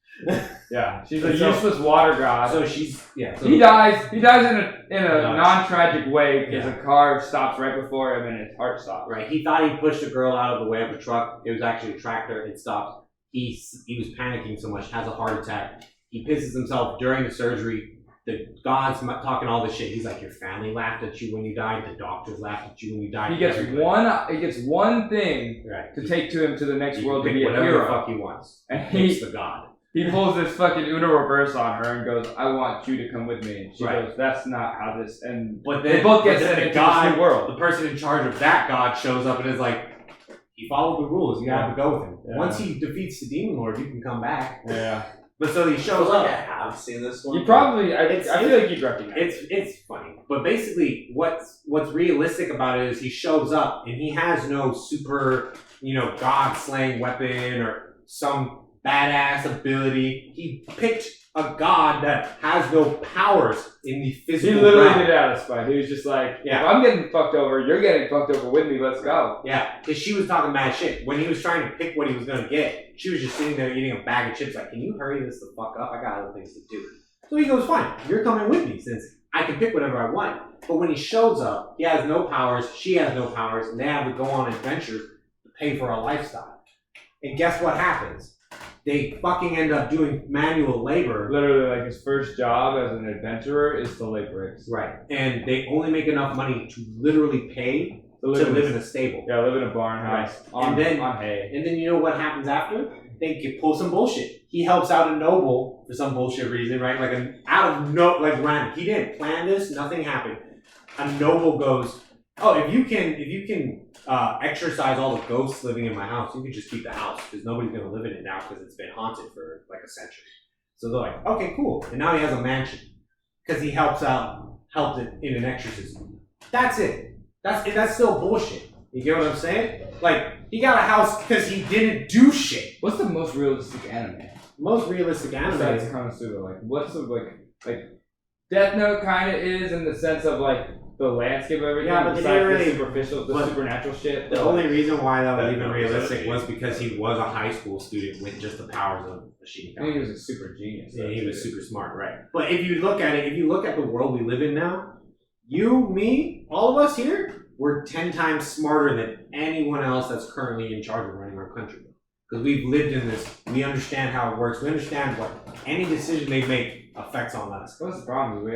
Yeah, she's a And so- useless water god. So she's So He dies in a No, non-tragic way because Yeah. a car stops right before him and his heart stops. Right. He thought he pushed a girl out of the way of a truck. It was actually a tractor. It stopped. He was panicking so much, has a heart attack. He pisses himself during the surgery. The god's talking all this shit. He's like, "Your family laughed at you when you died. The doctors laughed at you when you died." He gets one thing right to take to him to the next He world to can be pick a whatever the hero. fuck he wants. And He's the god. he pulls this fucking Uno reverse on her and goes, "I want you to come with me." And she Right. goes, "That's not how this." And But they both get but sent then into this new world. the person in charge of that god shows up and is like, "He followed the rules. You have to go with him. Yeah. Once he defeats the demon lord, you can come back." Yeah. But so he I shows was like, I up. have seen this one. You probably, I It's- feel like you'd recognize it. It's funny, but basically, what's realistic about it is he shows up and he has no super, god slaying weapon or some badass ability. He picked a god that has no powers in the He physical literally realm. did it out of spite. He was just like, Yeah. "If I'm getting fucked over, you're getting fucked over with me. Let's go." Yeah, because she was talking mad shit. When he was trying to pick what he was going to get, she was just sitting there eating a bag of chips like, "Can you hurry this the fuck up? I got other things to do." So he goes, "Fine, you're coming with me since I can pick whatever I want." But when he shows up, he has no powers, she has no powers, and they have to go on adventures to pay for a lifestyle. And guess what happens? they fucking end up doing manual labor. Literally, like his first job as an adventurer is to lay bricks. Right. And they only make enough money to literally pay to live in a stable. Yeah, live in a barn house on hay. And then you know what happens after? They pull some bullshit. He helps out a noble for some bullshit reason, right? Like random. He didn't plan this. Nothing happened. A noble goes, "Oh, if you can exorcise all the ghosts living in my house, you can just keep the house because nobody's gonna live in it now because it's been haunted for like a century." So they're like, "Okay, cool." And now he has a mansion because he helped it in an exorcism. That's it. That's still bullshit. You get what I'm saying? Like, he got a house because he didn't do shit. What's the most realistic anime? Most realistic anime besides Konosuba, like what's the like Death Note kind of is in the sense of like the landscape of everything. Yeah, but they didn't really the supernatural shit. The only reason why that was even realistic was because he was a high school student with just the powers of a Shinigami. I think he was a super genius. Yeah, he was super smart, right? But if you look at the world we live in now, you, me, all of us here, we're 10 times smarter than anyone else that's currently in charge of running our country. Because we've lived in this, we understand how it works, we understand what any decision they make affects on us. What's the problem?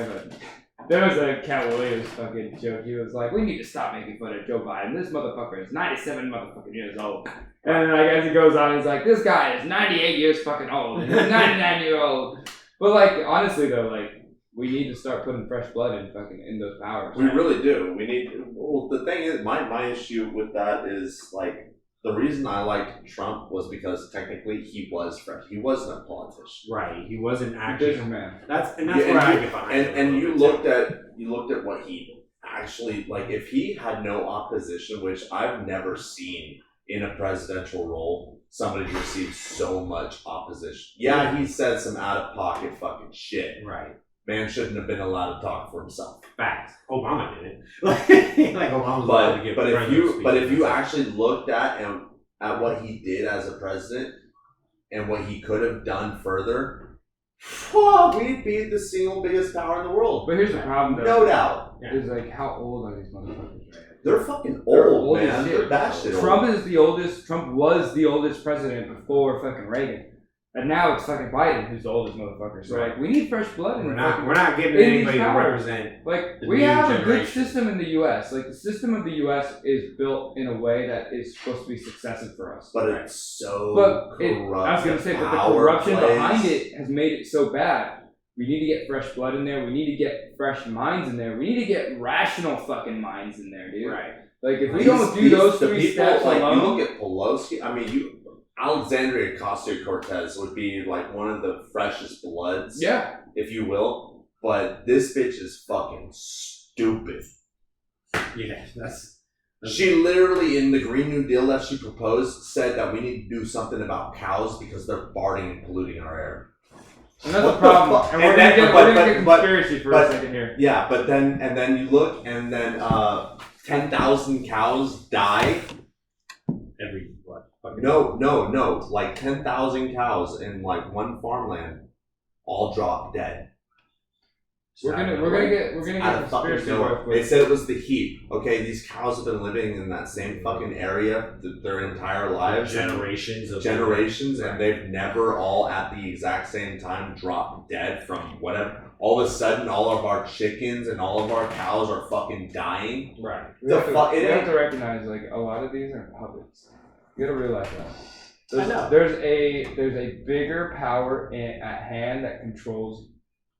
There was a Cat Williams fucking joke. He was like, "We need to stop making fun of Joe Biden. This motherfucker is 97 motherfucking years old." And like as he goes on, he's like, "This guy is 98 years fucking old. And he's 99-year-old." But like honestly though, like we need to start putting fresh blood in those powers. We really do. We need. Well, the thing is, my issue with that is like the reason I liked Trump was because technically he was fresh. He wasn't a politician. Right. He wasn't actually. Man. That's where I get behind it. And you looked at what he actually like. If he had no opposition, which I've never seen in a presidential role, somebody receive so much opposition. Yeah, he said some out of pocket fucking shit. Right. Man shouldn't have been allowed to talk for himself. Facts. Obama did it. like Obama was allowed to give. But if you actually looked at what he did as a president and what he could have done further, we'd be the single biggest power in the world. But here's the problem, though. No doubt. Is like how old are these motherfuckers? Right? They're fucking old, man. They're batshit old. Trump was the oldest president before fucking Reagan. And now it's fucking Biden who's the oldest motherfucker. So like we need fresh blood. We're not getting anybody to represent. Like we have a good system in the U.S. Like the system of the U.S. is built in a way that is supposed to be successive for us. But it's so corrupt. I was gonna say, but the corruption behind it has made it so bad. We need to get fresh blood in there. We need to get fresh minds in there. We need to get rational fucking minds in there, dude. Right. Like if we don't do those three steps alone, you look at Pelosi. I mean, Alexandria Ocasio-Cortez would be like one of the freshest bloods, if you will. But this bitch is fucking stupid. Yeah, that's she literally in the Green New Deal that she proposed said that we need to do something about cows because they're farting and polluting our air. And that's the problem. And we're gonna get conspiracy for a second here. Yeah, but then you look and then 10,000 cows die every what? No. Like 10,000 cows in like one farmland all drop dead. We're gonna get conspiracy. They said it was the heat. Okay, these cows have been living in that same fucking area their entire lives, generations, and they've never all at the exact same time dropped dead from whatever. All of a sudden, all of our chickens and all of our cows are fucking dying. Right. You have to recognize like a lot of these are puppets. You gotta realize that. There's a bigger power at hand that controls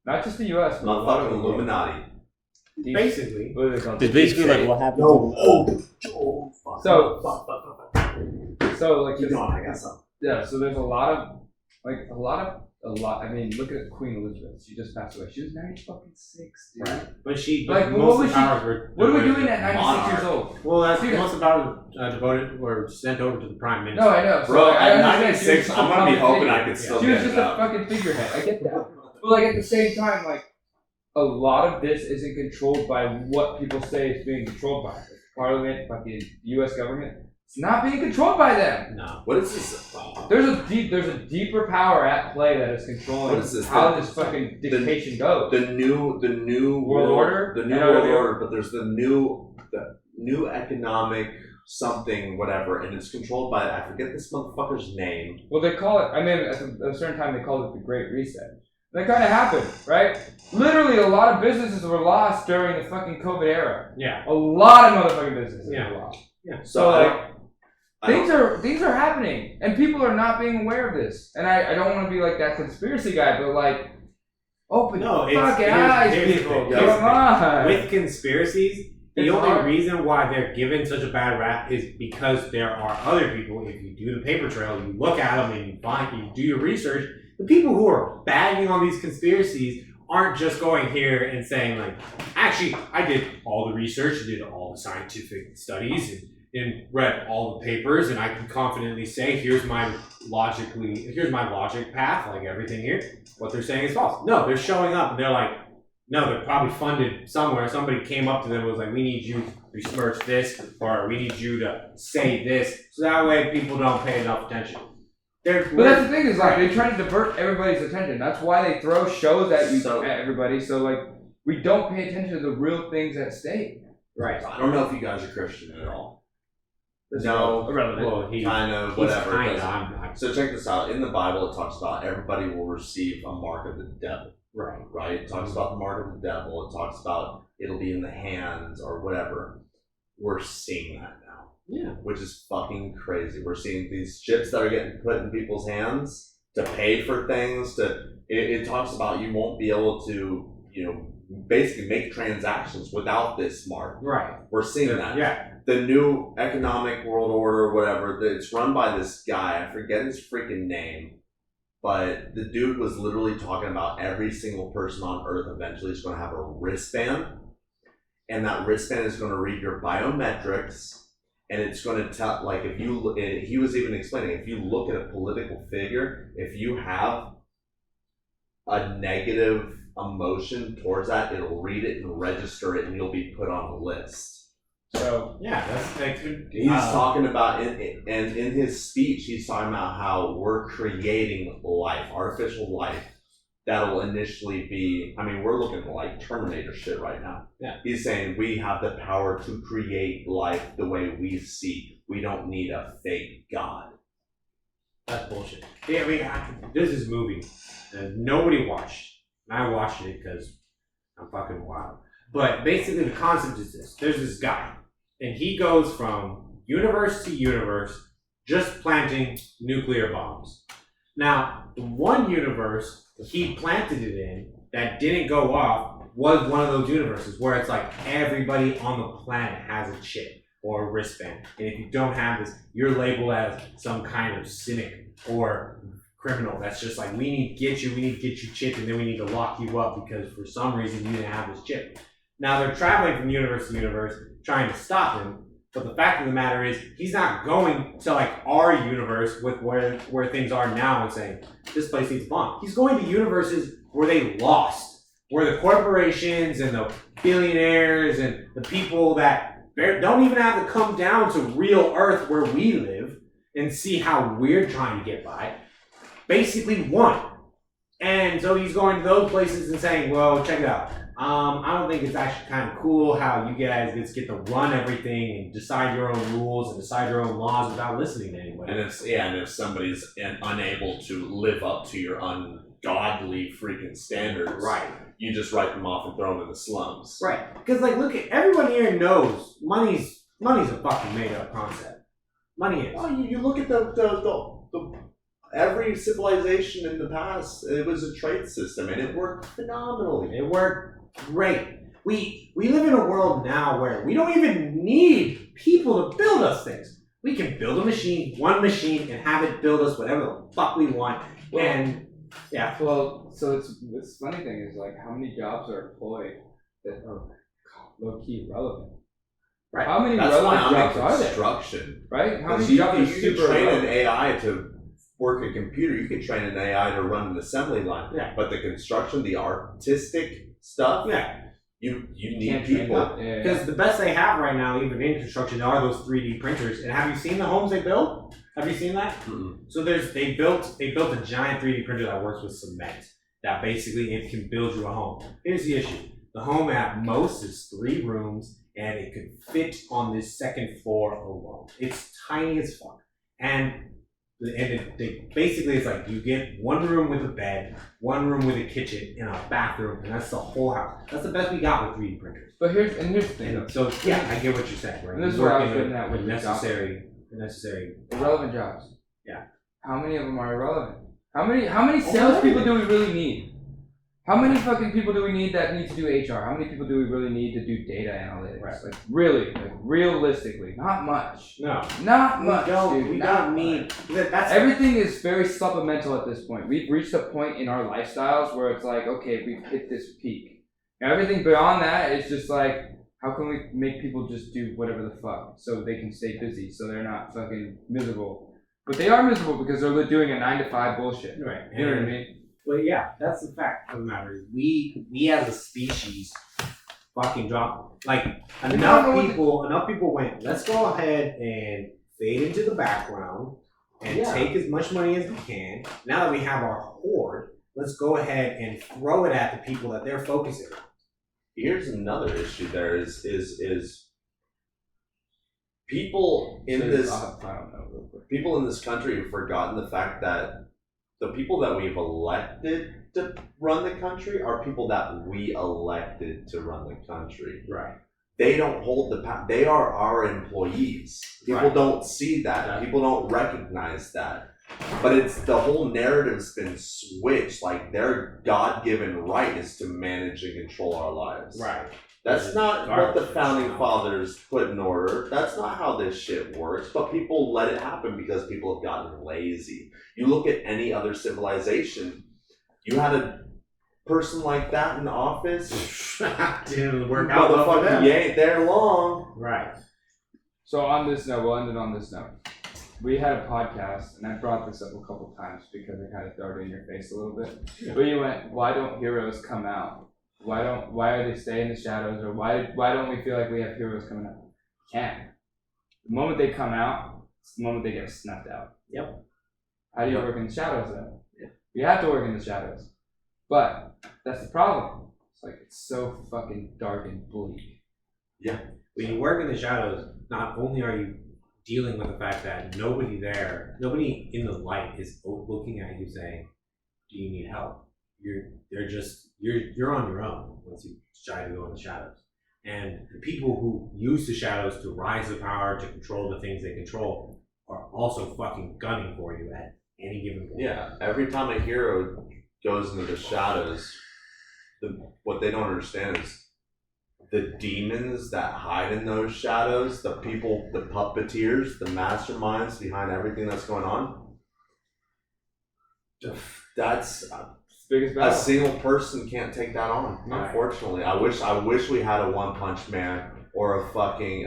not just the U.S. but not fucking Illuminati. Basically, what are they called? It's basically like what happened. So like keep going. I got some. Yeah. So there's a lot. I mean, look at Queen Elizabeth. She just passed away. She was 96, dude. Right. But she like, most of the powers were. What are we doing at 96 years old? Well, that's most of the powers devoted or sent over to the prime minister. No, I know. So bro, at 96, I'm gonna be hoping I could still. She was just a fucking figurehead. I get that. But like at the same time, like a lot of this isn't controlled by what people say it's being controlled by. Like Parliament, fucking U.S. government. It's not being controlled by them. No. What is this? There's a deeper power at play that is controlling how this fucking dictation goes. The new world order. The new world order, but there's the new economic something, whatever, and it's controlled by, I forget this motherfucker's name. Well, they call it, I mean, at a certain time they called it the Great Reset. That kind of happened, right? Literally, a lot of businesses were lost during the fucking COVID era. Yeah. A lot of motherfucking businesses were lost. Yeah. So like, things are happening, and people are not being aware of this. And I don't want to be like that conspiracy guy, but like, open fucking eyes, people. Come on. With conspiracies, the only reason why they're given such a bad rap is because there are other people. If you do the paper trail, you look at them and you do your research. The people who are bagging on these conspiracies aren't just going here and saying like, actually, I did all the research, did all the scientific studies, and read all the papers, and I can confidently say, here's my logic path, like everything here. What they're saying is false. No, they're showing up and they're like, no, they're probably funded somewhere. Somebody came up to them and was like, we need you to besmirch this, or we need you to say this, so that way people don't pay enough attention. But that's the thing is like they try to divert everybody's attention. That's why they throw shows at you at everybody. So like we don't pay attention to the real things at stake. Right. I don't know if you guys are Christian at all. No, irrelevant. Well, kind of whatever. Kinda, so check this out. In the Bible, it talks about everybody will receive a mark of the devil. Right. It talks about the mark of the devil. It talks about it'll be in the hands or whatever. We're seeing that now. Yeah. Which is fucking crazy. We're seeing these chips that are getting put in people's hands to pay for things. It talks about you won't be able to, basically make transactions without this mark. Right. We're seeing that. Yeah. The new economic world order, whatever, it's run by this guy. I forget his freaking name. But the dude was literally talking about every single person on Earth eventually is going to have a wristband. And that wristband is going to read your biometrics. And it's going to tell, like, if you, he was even explaining, if you look at a political figure, if you have a negative emotion towards that, it'll read it and register it, and you'll be put on a list. So, yeah, he's talking about, and in his speech, he's talking about how we're creating life, artificial life, that'll initially be, I mean, we're looking like Terminator shit right now. Yeah. He's saying we have the power to create life the way we see. We don't need a fake God. That's bullshit. Yeah, I mean, there's this movie that nobody watched. And I watched it because I'm fucking wild. But basically the concept is this. There's this guy, and he goes from universe to universe just planting nuclear bombs. Now, the one universe he planted it in that didn't go off was one of those universes where it's like everybody on the planet has a chip or a wristband. And if you don't have this, you're labeled as some kind of cynic or criminal. That's just like, we need to get you chipped, and then we need to lock you up because for some reason you didn't have this chip. Now they're traveling from universe to universe trying to stop him. But the fact of the matter is, he's not going to like our universe with where things are now and saying, this place needs a bomb. He's going to universes where they lost, where the corporations and the billionaires and the people that don't even have to come down to real Earth where we live and see how we're trying to get by, basically won. And so he's going to those places and saying, well, check it out. I don't think it's actually kind of cool how you guys just get to run everything and decide your own rules and decide your own laws without listening to anybody. And if somebody's unable to live up to your ungodly freaking standards, right, you just write them off and throw them in the slums. Right. Because like, look at everyone here knows money's a fucking made up concept. Money is. Well, you look at the every civilization in the past, it was a trade system, and it worked phenomenally. It worked great. We live in a world now where we don't even need people to build us things. We can build one machine, and have it build us whatever the fuck we want. Well, and yeah. Well, so this funny thing is like how many jobs are employed that are low key relevant. Right. How many That's relevant why jobs are there? Construction. Right. How many jobs are you super can train relevant? an AI to work a computer. You can train an AI to run an assembly line. Yeah. But the construction, the artistic stuff, yeah, you need people. Because the best they have right now, even in construction, are those 3D printers. And have you seen the homes they build? Have you seen that? Mm-hmm. So they built a giant 3D printer that works with cement. That basically it can build you a home. Here's the issue: the home at most is 3 rooms and it could fit on this second floor alone. It's tiny as fuck. Basically it's like you get one room with a bed, one room with a kitchen, and a bathroom, and that's the whole house. That's the best we got with 3D printers. But here's the thing. And so yeah, I get what you're saying, right? And this is where I was getting at with necessary irrelevant jobs. Yeah. How many of them are irrelevant? How many salespeople do we really need? How many fucking people do we need that need to do HR? How many people do we really need to do data analytics? Right. Like really, like realistically, not much. No. Not much. We don't need. That's everything is very supplemental at this point. We've reached a point in our lifestyles where it's like, okay, we've hit this peak. And everything beyond that is just like, how can we make people just do whatever the fuck so they can stay busy, so they're not fucking miserable? But they are miserable because they're doing a 9-to-5 bullshit. right. You know what I mean? Well, yeah, that's the fact of the matter. Is we as a species fucking dropped. Like enough people went, let's go ahead and fade into the background and take as much money as we can. Now that we have our horde, let's go ahead and throw it at the people that they're focusing on. Here's another issue. There is people in this country have forgotten the fact that the people that we've elected to run the country are people that we elected to run the country. Right. They don't hold the power. They are our employees. People don't see that. Right. People don't recognize that. But it's the whole narrative's been switched. Like their God-given right is to manage and control our lives. Right. That's not what the founding fathers put in order. That's not how this shit works. But people let it happen because people have gotten lazy. You look at any other civilization, you had a person like that in the office. Didn't work out. Motherfucker, you ain't there long. Right. So on this note, we'll end it on this note. We had a podcast, and I brought this up a couple times because I kind of threw it in your face a little bit. Yeah. But you went, why don't heroes come out? Why are they stay in the shadows? Or why don't we feel like we have heroes coming out? Can't. The moment they come out, it's the moment they get snuffed out. Yep. How do you work in the shadows though? Yeah. You have to work in the shadows. But that's the problem. It's like it's so fucking dark and bleak. Yeah. When you work in the shadows, not only are you dealing with the fact that nobody in the light is looking at you saying, do you need help? You're on your own once you try to go in the shadows. And the people who use the shadows to rise to power, to control the things they control, are also fucking gunning for you at any given point. Yeah, every time a hero goes into the shadows, what they don't understand is the demons that hide in those shadows, the people, the puppeteers, the masterminds behind everything that's going on. That's a single person can't take that on. Right. Unfortunately, I wish we had a One Punch Man or a fucking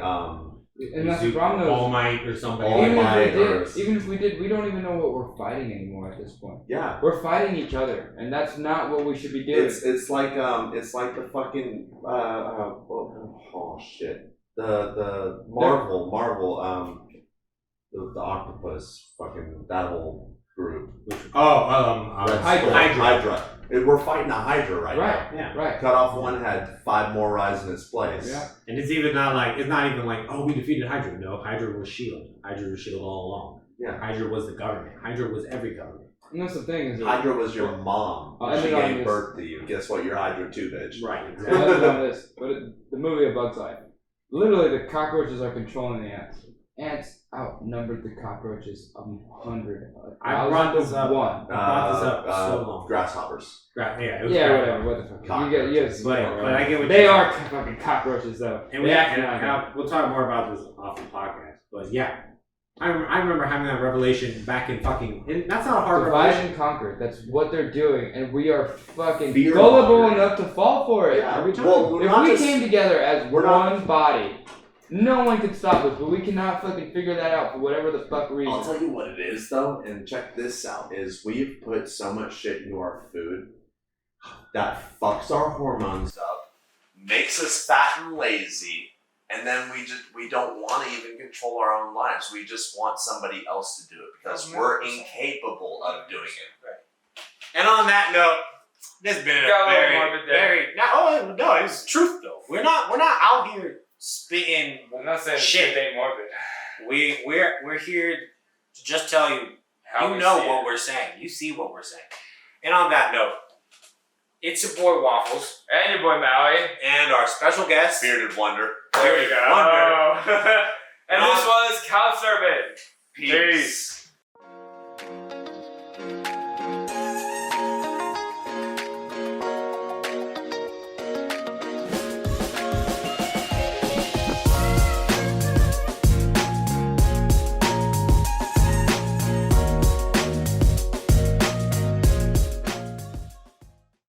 and that's the problem though. All Might or something. Even if we did, we don't even know what we're fighting anymore at this point. Yeah, we're fighting each other, and that's not what we should be doing. It's like the fucking oh shit, the Marvel the octopus fucking that whole group. Hydra. We're fighting a Hydra right now. Yeah. Right. Cut off one head, 5 more rise in its place. Yeah. And it's not even like, oh, we defeated Hydra. No, Hydra was S.H.I.E.L.D. Hydra was S.H.I.E.L.D. all along. Yeah. Hydra was the government. Hydra was every government. And that's the thing is Hydra was your mom. She gave birth to you. Guess what? You're Hydra too, bitch. Right. Exactly. The movie A Bug's Life. Literally, the cockroaches are controlling the ants. Ants outnumbered the cockroaches 100. I brought this up. So long. Grasshoppers. Whatever. What the fuck? But I get what they are fucking cockroaches though. And we'll talk more about this off the podcast. But yeah, I remember having that revelation back in fucking. And that's not a hard divide revelation. and conquer. That's what they're doing, and we are fucking gullible enough to fall for it. Yeah. If we came together as one body. No one can stop us, but we cannot fucking figure that out for whatever the fuck reason. I'll tell you what it is, though, and check this out, is we've put so much shit into our food that fucks our hormones up, makes us fat and lazy, and then we don't want to even control our own lives. We just want somebody else to do it because we're incapable of doing it. Right. And on that note, this has been a very, no, it's truth though. We're not out here spitting I'm not saying shit. shit ain't morbid. We're here to just tell you. How You we know see what it. we're saying. You see what we're saying. And on that note, it's your boy Waffles And your boy Maui. and our special guest. Bearded Wonder. There we go. Wonder. And this was Couch Surfing. Peace.